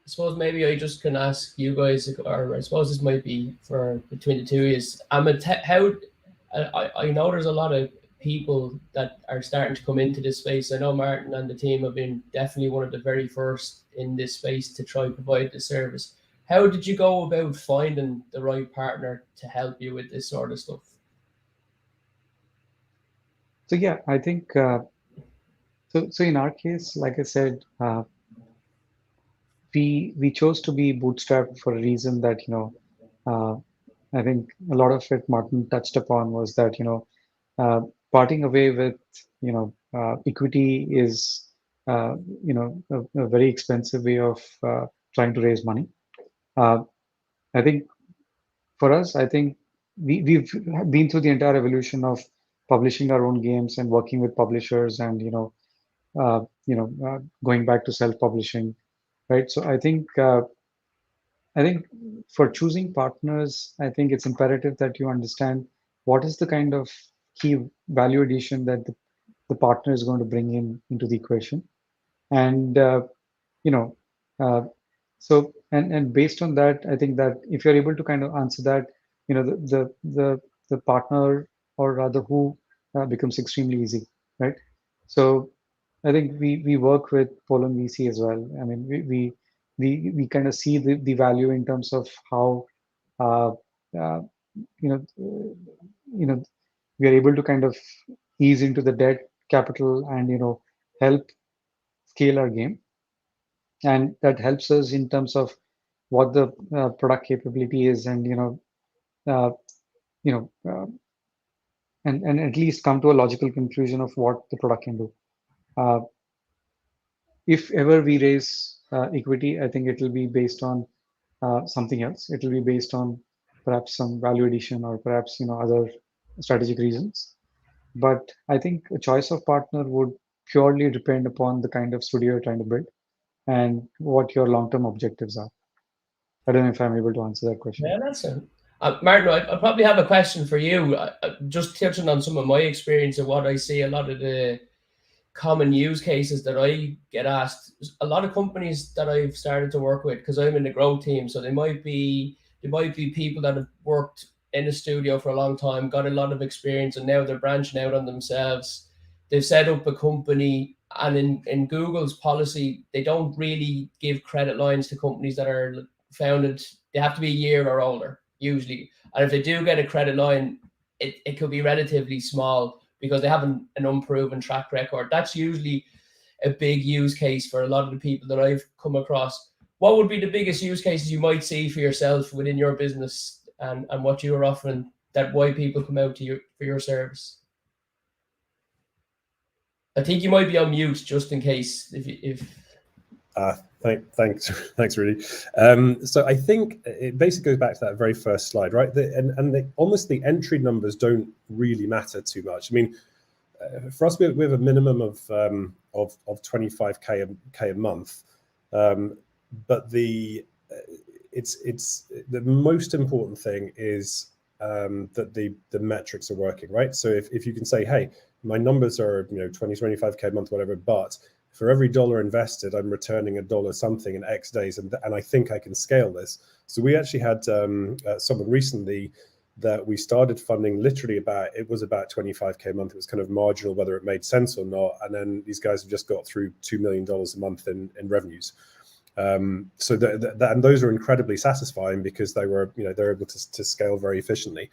Speaker 4: I suppose maybe I just can ask you guys, or I suppose this might be for between the two of you. How I know there's a lot of people that are starting to come into this space. I know Martin and the team have been definitely one of the very first in this space to try provide the service. How did you go about finding the right partner to help you with this sort of stuff?
Speaker 3: So yeah, I think so in our case, like I said, we chose to be bootstrapped for a reason that uh, I think a lot of it Martin touched upon was that parting away with equity is a very expensive way of trying to raise money. Uh, I think for us, I think we've been through the entire evolution of publishing our own games and working with publishers, and going back to self-publishing, right? So I think for choosing partners, I think it's imperative that you understand what is the kind of key value addition that the partner is going to bring into the equation. And you know uh, so and based on that, I think that if you're able to kind of answer that, the partner, or rather who, becomes extremely easy, right? So I think we work with PollenVC as well. I mean, we kind of see the value in terms of how uh, uh, you know we are able to kind of ease into the debt capital and help scale our game, and that helps us in terms of what the product capability is, and uh, you know and at least come to a logical conclusion of what the product can do. uh, if ever we raise equity, I think it will be based on something else. It will be based on perhaps some value addition or perhaps other strategic reasons. But I think a choice of partner would purely depend upon the kind of studio you're trying to build and what your long-term objectives are. I don't know if I'm able to answer that question.
Speaker 4: Yeah, that's it. Martin, I probably have a question for you. Just touching on some of my experience and what I see, a lot of the common use cases that I get asked. A lot of companies that I've started to work with, because I'm in the growth team, so they might be people that have worked in a studio for a long time, got a lot of experience, and now they're branching out on themselves. They've set up a company, and in Google's policy, they don't really give credit lines to companies that are founded. They have to be a year or older, usually. And if they do get a credit line, it could be relatively small because they have an unproven track record. That's usually a big use case for a lot of the people that I've come across. What would be the biggest use cases you might see for yourself within your business and what you are offering, that why people come out to you for your service? I think you might be on mute just in case
Speaker 2: Thanks, Rudy. So I think it basically goes back to that very first slide, right? Almost the entry numbers don't really matter too much. I mean, for us, we have a minimum of 25K a month, but the most important thing is that the metrics are working, right? So if you can say, hey, my numbers are 25K a month, whatever, but for every dollar invested, I'm returning a dollar something in X days, and I think I can scale this. So we actually had someone recently that we started funding literally about 25K a month. It was kind of marginal whether it made sense or not, and then these guys have just got through $2 million a month in revenues. So and those are incredibly satisfying because they're able to scale very efficiently.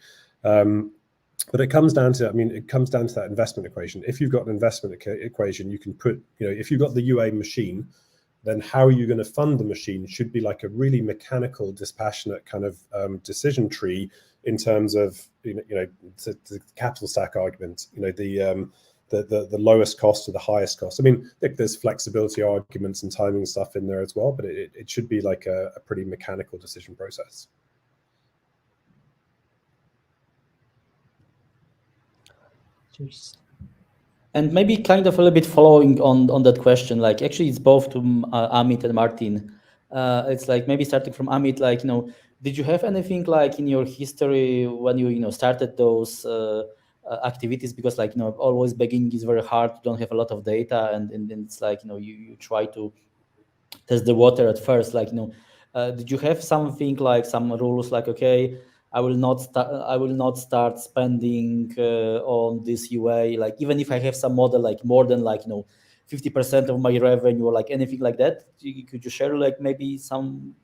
Speaker 2: But it comes down to that investment equation. If you've got an investment equation, you can put, if you've got the UA machine, then how are you going to fund the machine should be like a really mechanical, dispassionate kind of decision tree in terms of, the capital stack argument, the lowest cost to the highest cost. I mean, I think there's flexibility arguments and timing stuff in there as well, but it should be like a pretty mechanical decision process.
Speaker 1: And maybe kind of a little bit following on that question, like actually it's both to Amit and Martin. It's like maybe starting from Amit, like, did you have anything like in your history when you started those activities? Because like, always beginning is very hard. You don't have a lot of data, and it's like, you try to test the water at first. Like, did you have something like some rules like, okay, I will not start spending on this UA, like even if I have some model like more than like 50% of my revenue or like anything like that? Could you share like maybe something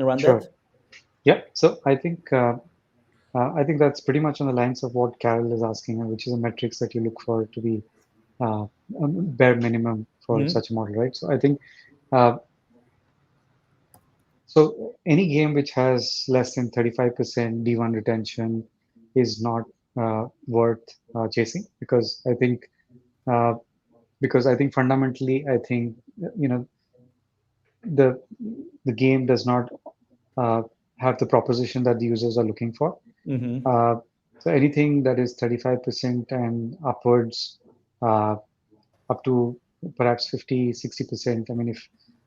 Speaker 1: around
Speaker 3: Sure.
Speaker 1: that?
Speaker 3: Yeah. So I think that's pretty much on the lines of what Carol is asking, which is a metrics that you look for to be bare minimum for such a model, right? So I think so any game which has less than 35% D1 retention is not worth chasing, because I think fundamentally, I think the game does not have the proposition that the users are looking for. So anything that is 35% and upwards, up to perhaps 50, 60%. I mean,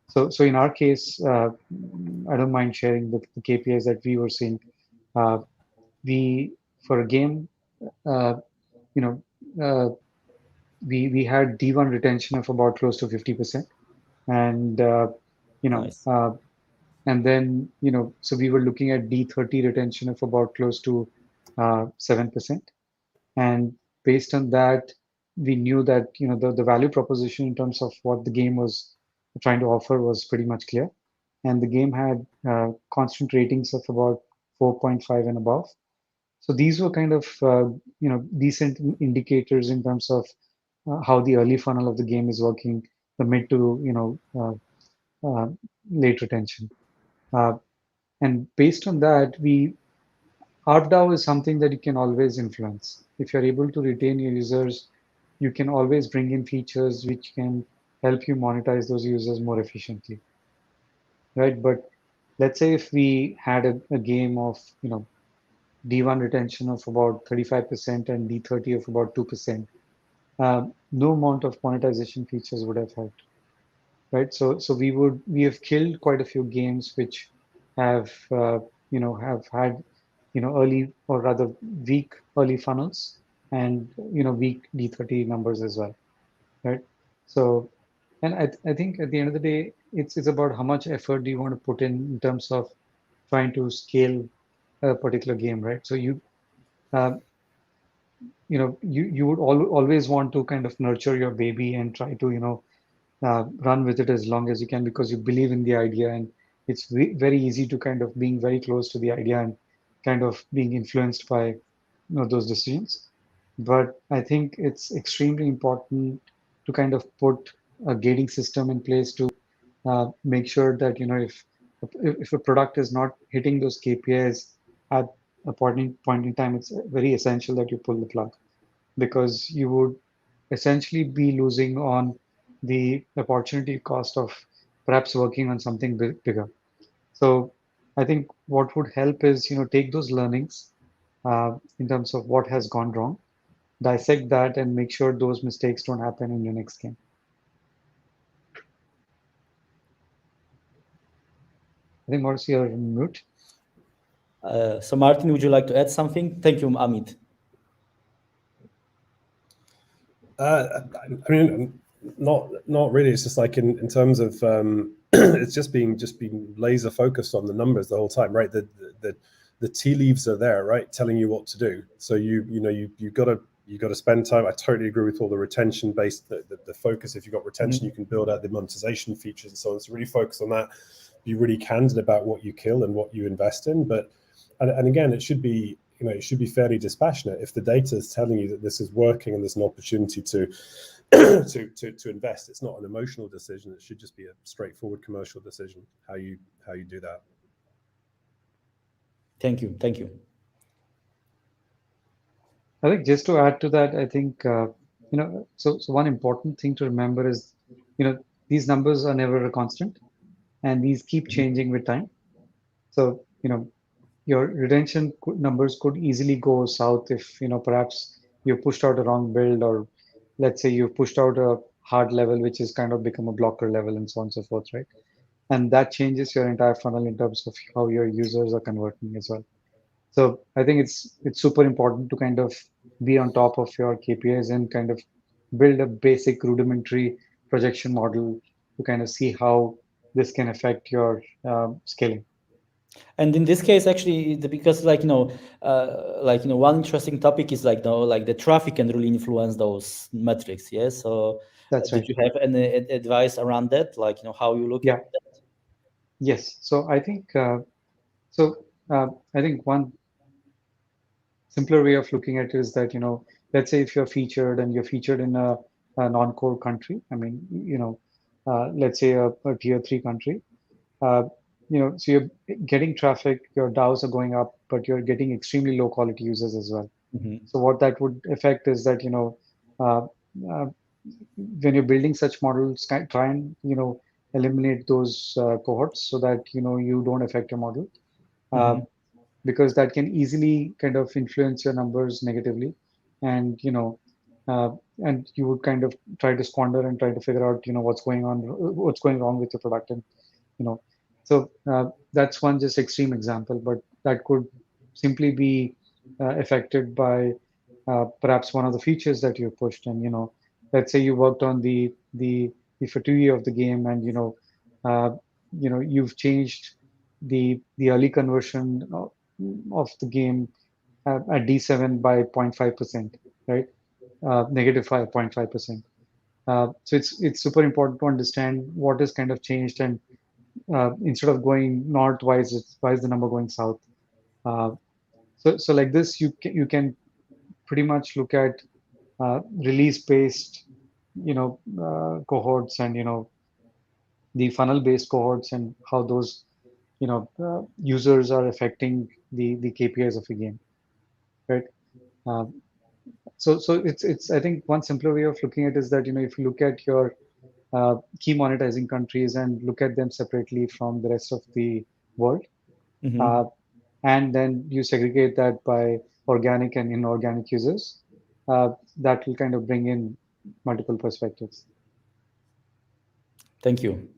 Speaker 3: so in our case, I don't mind sharing the KPIs that we were seeing. We, for a game, we had D1 retention of about close to 50%, and
Speaker 1: Nice.
Speaker 3: and then so we were looking at D30 retention of about close to 7%, and based on that, we knew that the value proposition in terms of what the game was trying to offer was pretty much clear, and the game had constant ratings of about 4.5 and above. So these were kind of decent indicators in terms of how the early funnel of the game is working, the mid to late retention, and based on that, ARPDAU is something that you can always influence. If you're able to retain your users, you can always bring in features which can help you monetize those users more efficiently, right? But let's say if we had a game of, D1 retention of about 35% and D30 of about 2%, no amount of monetization features would have helped, right? So we have killed quite a few games which have have had early, or rather weak early funnels, and weak D30 numbers as well, right? So, and I think at the end of the day, it's about how much effort do you want to put in terms of trying to scale a particular game, right? So uh, you would always want to kind of nurture your baby and try to run with it as long as you can, because you believe in the idea, and it's very easy to kind of being very close to the idea and kind of being influenced by those decisions. But I think it's extremely important to kind of put a gating system in place to make sure that if a product is not hitting those KPIs at a point in time, it's very essential that you pull the plug, because you would essentially be losing on the opportunity cost of perhaps working on something bigger. So I think what would help is take those learnings in terms of what has gone wrong, dissect that, and make sure those mistakes don't happen in your next game. I think MARIUSZ, you're on mute.
Speaker 1: So Martin, would you like to add something? Thank you, Amit.
Speaker 2: I mean, not really. It's just like in terms of it's just being laser focused on the numbers the whole time, right? The tea leaves are there, right, telling you what to do. So you got to spend time. I totally agree with all the retention based the focus. If you've got retention, you can build out the monetization features and so on. So really focus on that. Be really candid about what you kill and what you invest in. But and again, it should be fairly dispassionate. If the data is telling you that this is working and there's an opportunity to to invest, it's not an emotional decision. It should just be a straightforward commercial decision how you do that.
Speaker 1: Thank you.
Speaker 3: I think just to add to that, I think so one important thing to remember is these numbers are never a constant, and these keep changing with time. So your retention numbers could easily go south if perhaps you pushed out a wrong build, or let's say you pushed out a hard level which has kind of become a blocker level, and so on and so forth, right? And that changes your entire funnel in terms of how your users are converting as well. So I think it's super important to kind of be on top of your KPIs and kind of build a basic rudimentary projection model to kind of see how this can affect your scaling.
Speaker 1: And in this case, actually, because one interesting topic is the traffic can really influence those metrics. Yeah. So
Speaker 3: that's right.
Speaker 1: Did you have any advice around that? How you look at that?
Speaker 3: Yes. So I think I think one simpler way of looking at it is that let's say if you're featured and you're featured in a non-core country. I mean, let's say a tier 3 country. So you're getting traffic, your DAUs are going up, but you're getting extremely low quality users as well. So what that would affect is that when you're building such models, try and eliminate those cohorts so that you don't affect your model, because that can easily kind of influence your numbers negatively, and and you would kind of try to squander and try to figure out what's going wrong with your product, and so that's one just extreme example, but that could simply be affected by perhaps one of the features that you pushed. And let's say you worked on the fatuity of the game, and you've changed the early conversion of the game at D7 by 0.5%, right? Negative 5.5%. So it's super important to understand what is kind of changed, and instead of going north, why is the number going south? So like this, you can pretty much look at release-based, cohorts, and the funnel-based cohorts, and how those users are affecting the KPIs of a game, right? So it's I think one simpler way of looking at it is that if you look at your key monetizing countries and look at them separately from the rest of the world. And then you segregate that by organic and inorganic users. That will kind of bring in multiple perspectives.
Speaker 1: Thank you.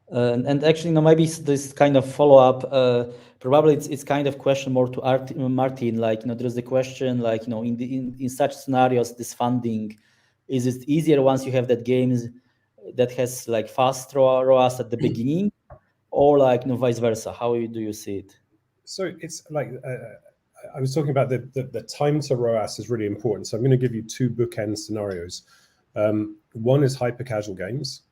Speaker 1: And actually, maybe this kind of follow-up, probably it's kind of question more to Martin, like, there's the question, like, in such scenarios, this funding, is it easier once you have that games that has like fast ROAS at the beginning, or like, vice versa? How do you see it?
Speaker 2: So it's like, I was talking about the time to ROAS is really important. So I'm going to give you two bookend scenarios. One is hyper casual games.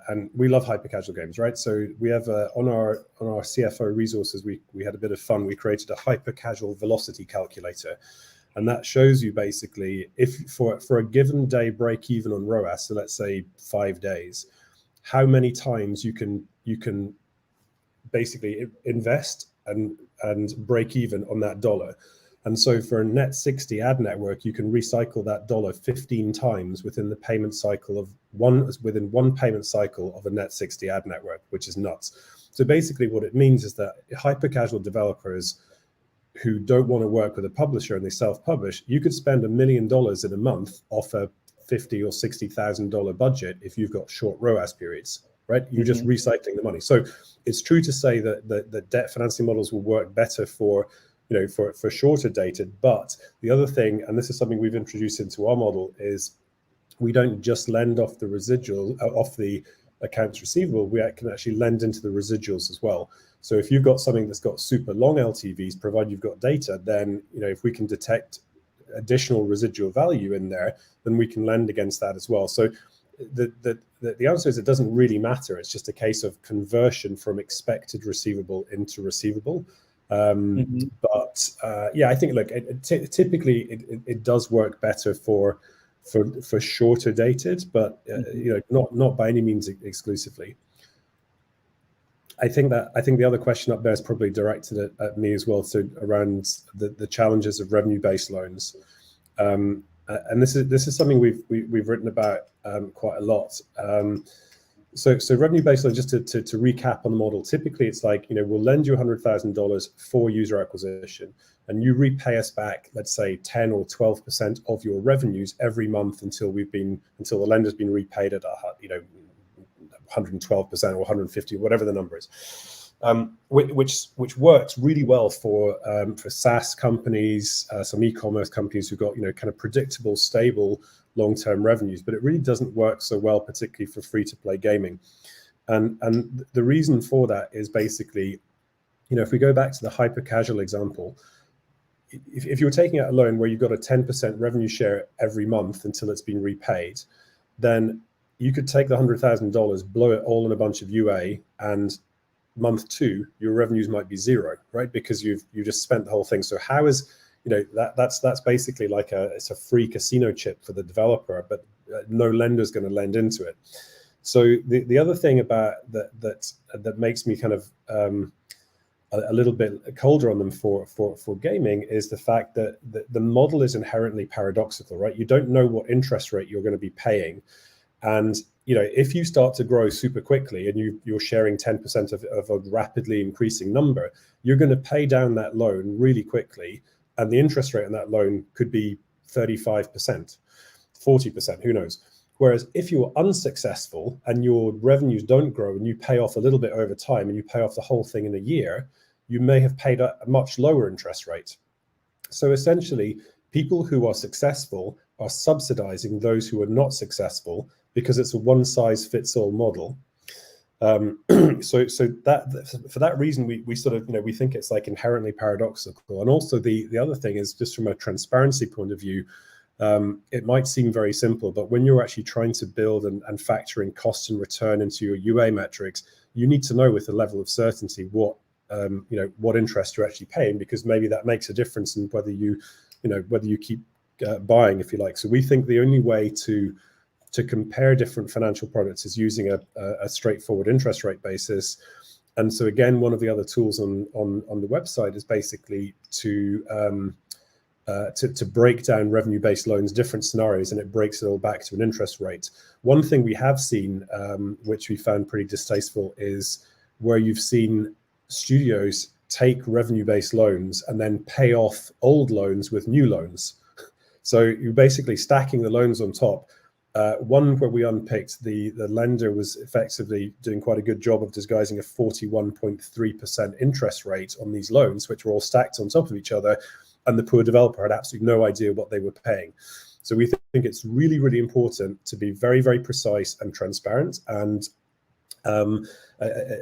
Speaker 2: And we love hyper casual games, right? So we have on our CFO resources, we had a bit of fun. We created a hyper casual velocity calculator, and that shows you basically if for a given day break even on ROAS, so let's say 5 days, how many times you can basically invest and break even on that dollar. And so for a net 60 ad network, you can recycle that dollar 15 times within the payment cycle within one payment cycle of a net 60 ad network, which is nuts. So basically what it means is that hyper casual developers who don't want to work with a publisher and they self-publish, you could spend $1 million in a month off a $50,000 or $60,000 budget if you've got short ROAS periods, right? You're just recycling the money. So it's true to say that debt financing models will work better for shorter dated, but the other thing, and this is something we've introduced into our model, is we don't just lend off the residual, off the accounts receivable, we can actually lend into the residuals as well. So if you've got something that's got super long LTVs, provided you've got data, then if we can detect additional residual value in there, then we can lend against that as well. So the answer is it doesn't really matter. It's just a case of conversion from expected receivable into receivable. But yeah, I think, look, typically it does work better for shorter dated, but not by any means exclusively. I think the other question up there is probably directed at me as well, so around the challenges of revenue-based loans, and this is something we've written about quite a lot. So revenue-based loan, just to recap on the model, typically it's like, we'll lend you $100,000 for user acquisition, and you repay us back, let's say 10 or 12% of your revenues every month until the lender's been repaid at 112% or 150, whatever the number is, which works really well for SaaS companies, some e-commerce companies who've got kind of predictable, stable long-term revenues, but it really doesn't work so well, particularly for free-to-play gaming. And the reason for that is basically, if we go back to the hyper-casual example, if you were taking out a loan where you've got a 10% revenue share every month until it's been repaid, then you could take the $100,000, blow it all in a bunch of UA, and month 2, your revenues might be 0, right? Because you just spent the whole thing. So how is that's basically like it's a free casino chip for the developer, but no lender's going to lend into it. So the other thing about that makes me kind of a little bit colder on them for gaming is the fact that the model is inherently paradoxical, right? You don't know what interest rate you're going to be paying, and if you start to grow super quickly and you're sharing 10% of a rapidly increasing number, you're going to pay down that loan really quickly. And the interest rate on that loan could be 35%, 40%, who knows? Whereas if you're unsuccessful and your revenues don't grow and you pay off a little bit over time and you pay off the whole thing in a year, you may have paid a much lower interest rate. So essentially, people who are successful are subsidizing those who are not successful because it's a one-size-fits-all model. So that for that reason, we sort of we think it's like inherently paradoxical. And also the other thing is, just from a transparency point of view, it might seem very simple, but when you're actually trying to build and factor in cost and return into your UA metrics, you need to know with a level of certainty what what interest you're actually paying, because maybe that makes a difference in whether you keep buying, if you like. So we think the only way to compare different financial products is using a straightforward interest rate basis. And so again, one of the other tools on the website is basically to break down revenue-based loans, different scenarios, and it breaks it all back to an interest rate. One thing we have seen, which we found pretty distasteful, is where you've seen studios take revenue-based loans and then pay off old loans with new loans. So you're basically stacking the loans on top. One where we unpicked, the lender was effectively doing quite a good job of disguising a 41.3% interest rate on these loans, which were all stacked on top of each other, and the poor developer had absolutely no idea what they were paying. So we think it's really, really important to be very, very precise and transparent. And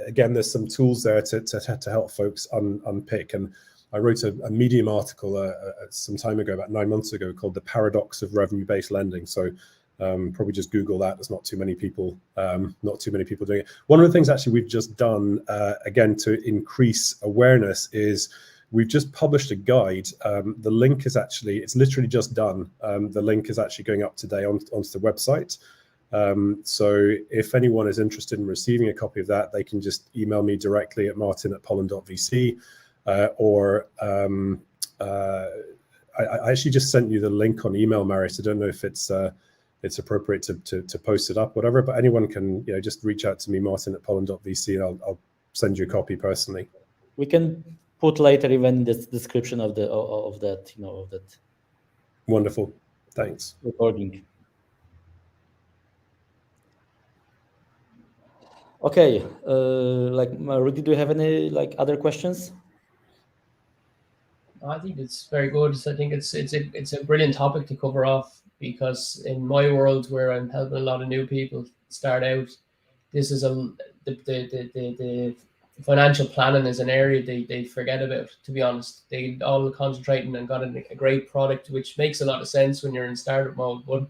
Speaker 2: again, there's some tools there to help folks unpick. And I wrote a Medium article some time ago, about 9 months ago, called "The Paradox of Revenue-Based Lending." So probably just Google that. There's not too many people doing it. One of the things actually we've just done, again, to increase awareness is we've just published a guide. The link is actually, it's literally just done. The link is actually going up today onto the website. So if anyone is interested in receiving a copy of that, they can just email me directly at martin@pollen.vc, or I actually just sent you the link on email, Marius. I don't know if it's appropriate to post it up, whatever, but anyone can, just reach out to me, martin@pollen.vc, and I'll send you a copy personally.
Speaker 1: We can put later even in the description of that.
Speaker 2: Wonderful, thanks.
Speaker 1: Recording. Okay, Rudy, do you have any other questions?
Speaker 4: I think it's very good. I think it's a brilliant topic to cover off, because in my world, where I'm helping a lot of new people start out, this is the financial planning is an area they forget about, to be honest. They all concentrating and got a great product, which makes a lot of sense when you're in startup mode, but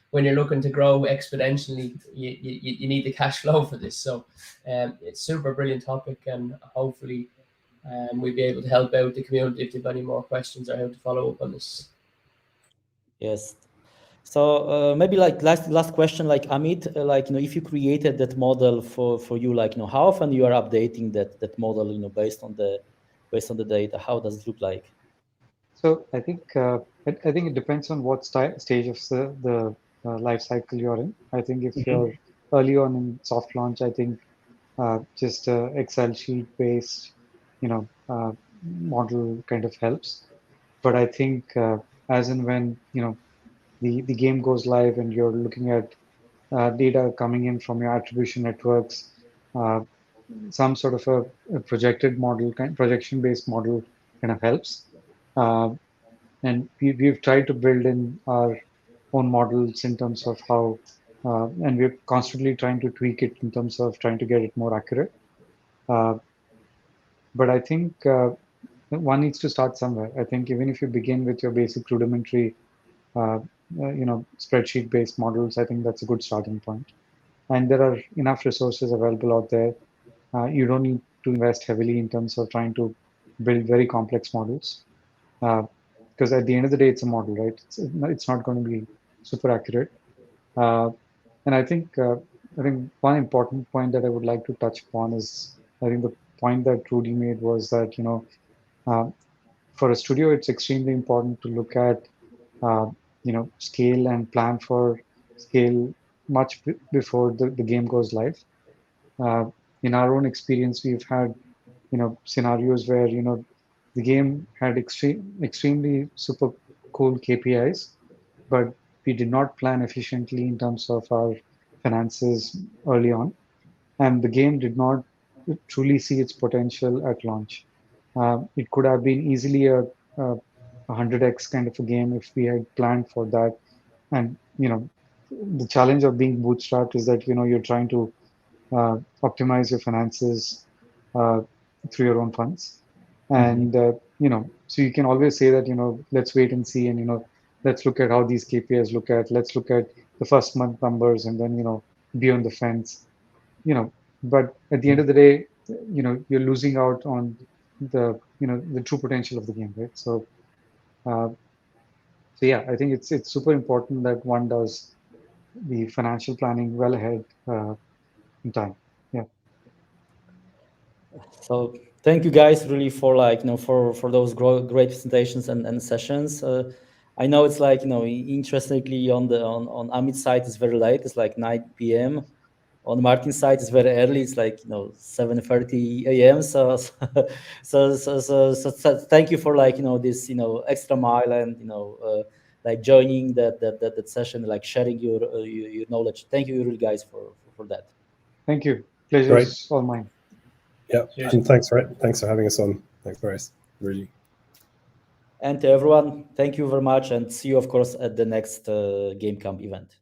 Speaker 4: when you're looking to grow exponentially, you need the cash flow for this. So it's super brilliant topic, and hopefully we'll be able to help out the community if they have any more questions or how to follow up on this.
Speaker 1: Yes. So maybe last question, Amit, if you created that model for you, how often you are updating that model, based on the data, how does it look like?
Speaker 3: So I think it depends on what stage of the life cycle you're in. I think if you're early on in soft launch, I think just Excel sheet based, model kind of helps. But I think as and when the game goes live and you're looking at data coming in from your attribution networks, some sort of a projected model, projection based model kind of helps. And we've tried to build in our own models in terms of how, and we're constantly trying to tweak it in terms of trying to get it more accurate. But I think one needs to start somewhere. I think even if you begin with your basic rudimentary, spreadsheet-based models, I think that's a good starting point. And there are enough resources available out there. You don't need to invest heavily in terms of trying to build very complex models. Because at the end of the day, it's a model, right? It's not going to be super accurate. And I think one important point that I would like to touch upon is, I think the point that Rudy made was that, for a studio, it's extremely important to look at, scale and plan for scale much before the game goes live. In our own experience, we've had, scenarios where, the game had extremely super cool KPIs, but we did not plan efficiently in terms of our finances early on. And the game did not truly see its potential at launch. It could have been easily a 100x kind of a game if we had planned for that. And, the challenge of being bootstrapped is that, you're trying to optimize your finances through your own funds. And, so you can always say that, let's wait and see, and, let's look at how these KPIs let's look at the first month numbers, and then, be on the fence, but at the end of the day, you're losing out on the, the true potential of the game, right? So, yeah, I think it's super important that one does the financial planning well ahead in time. Yeah.
Speaker 1: So thank you guys really for for those great presentations and sessions. I know it's interestingly on AMIT side it's very late. It's like 9 p.m. On Martin's side it's very early. It's 7:30 a.m. So thank you for this extra mile and joining that session, sharing your knowledge. Thank you really guys for that.
Speaker 3: Thank you. Pleasure is all mine.
Speaker 2: Yeah, and thanks for having us on. Thanks, Mariusz. Really.
Speaker 1: And to everyone, thank you very much, and see you, of course, at the next GameCamp event.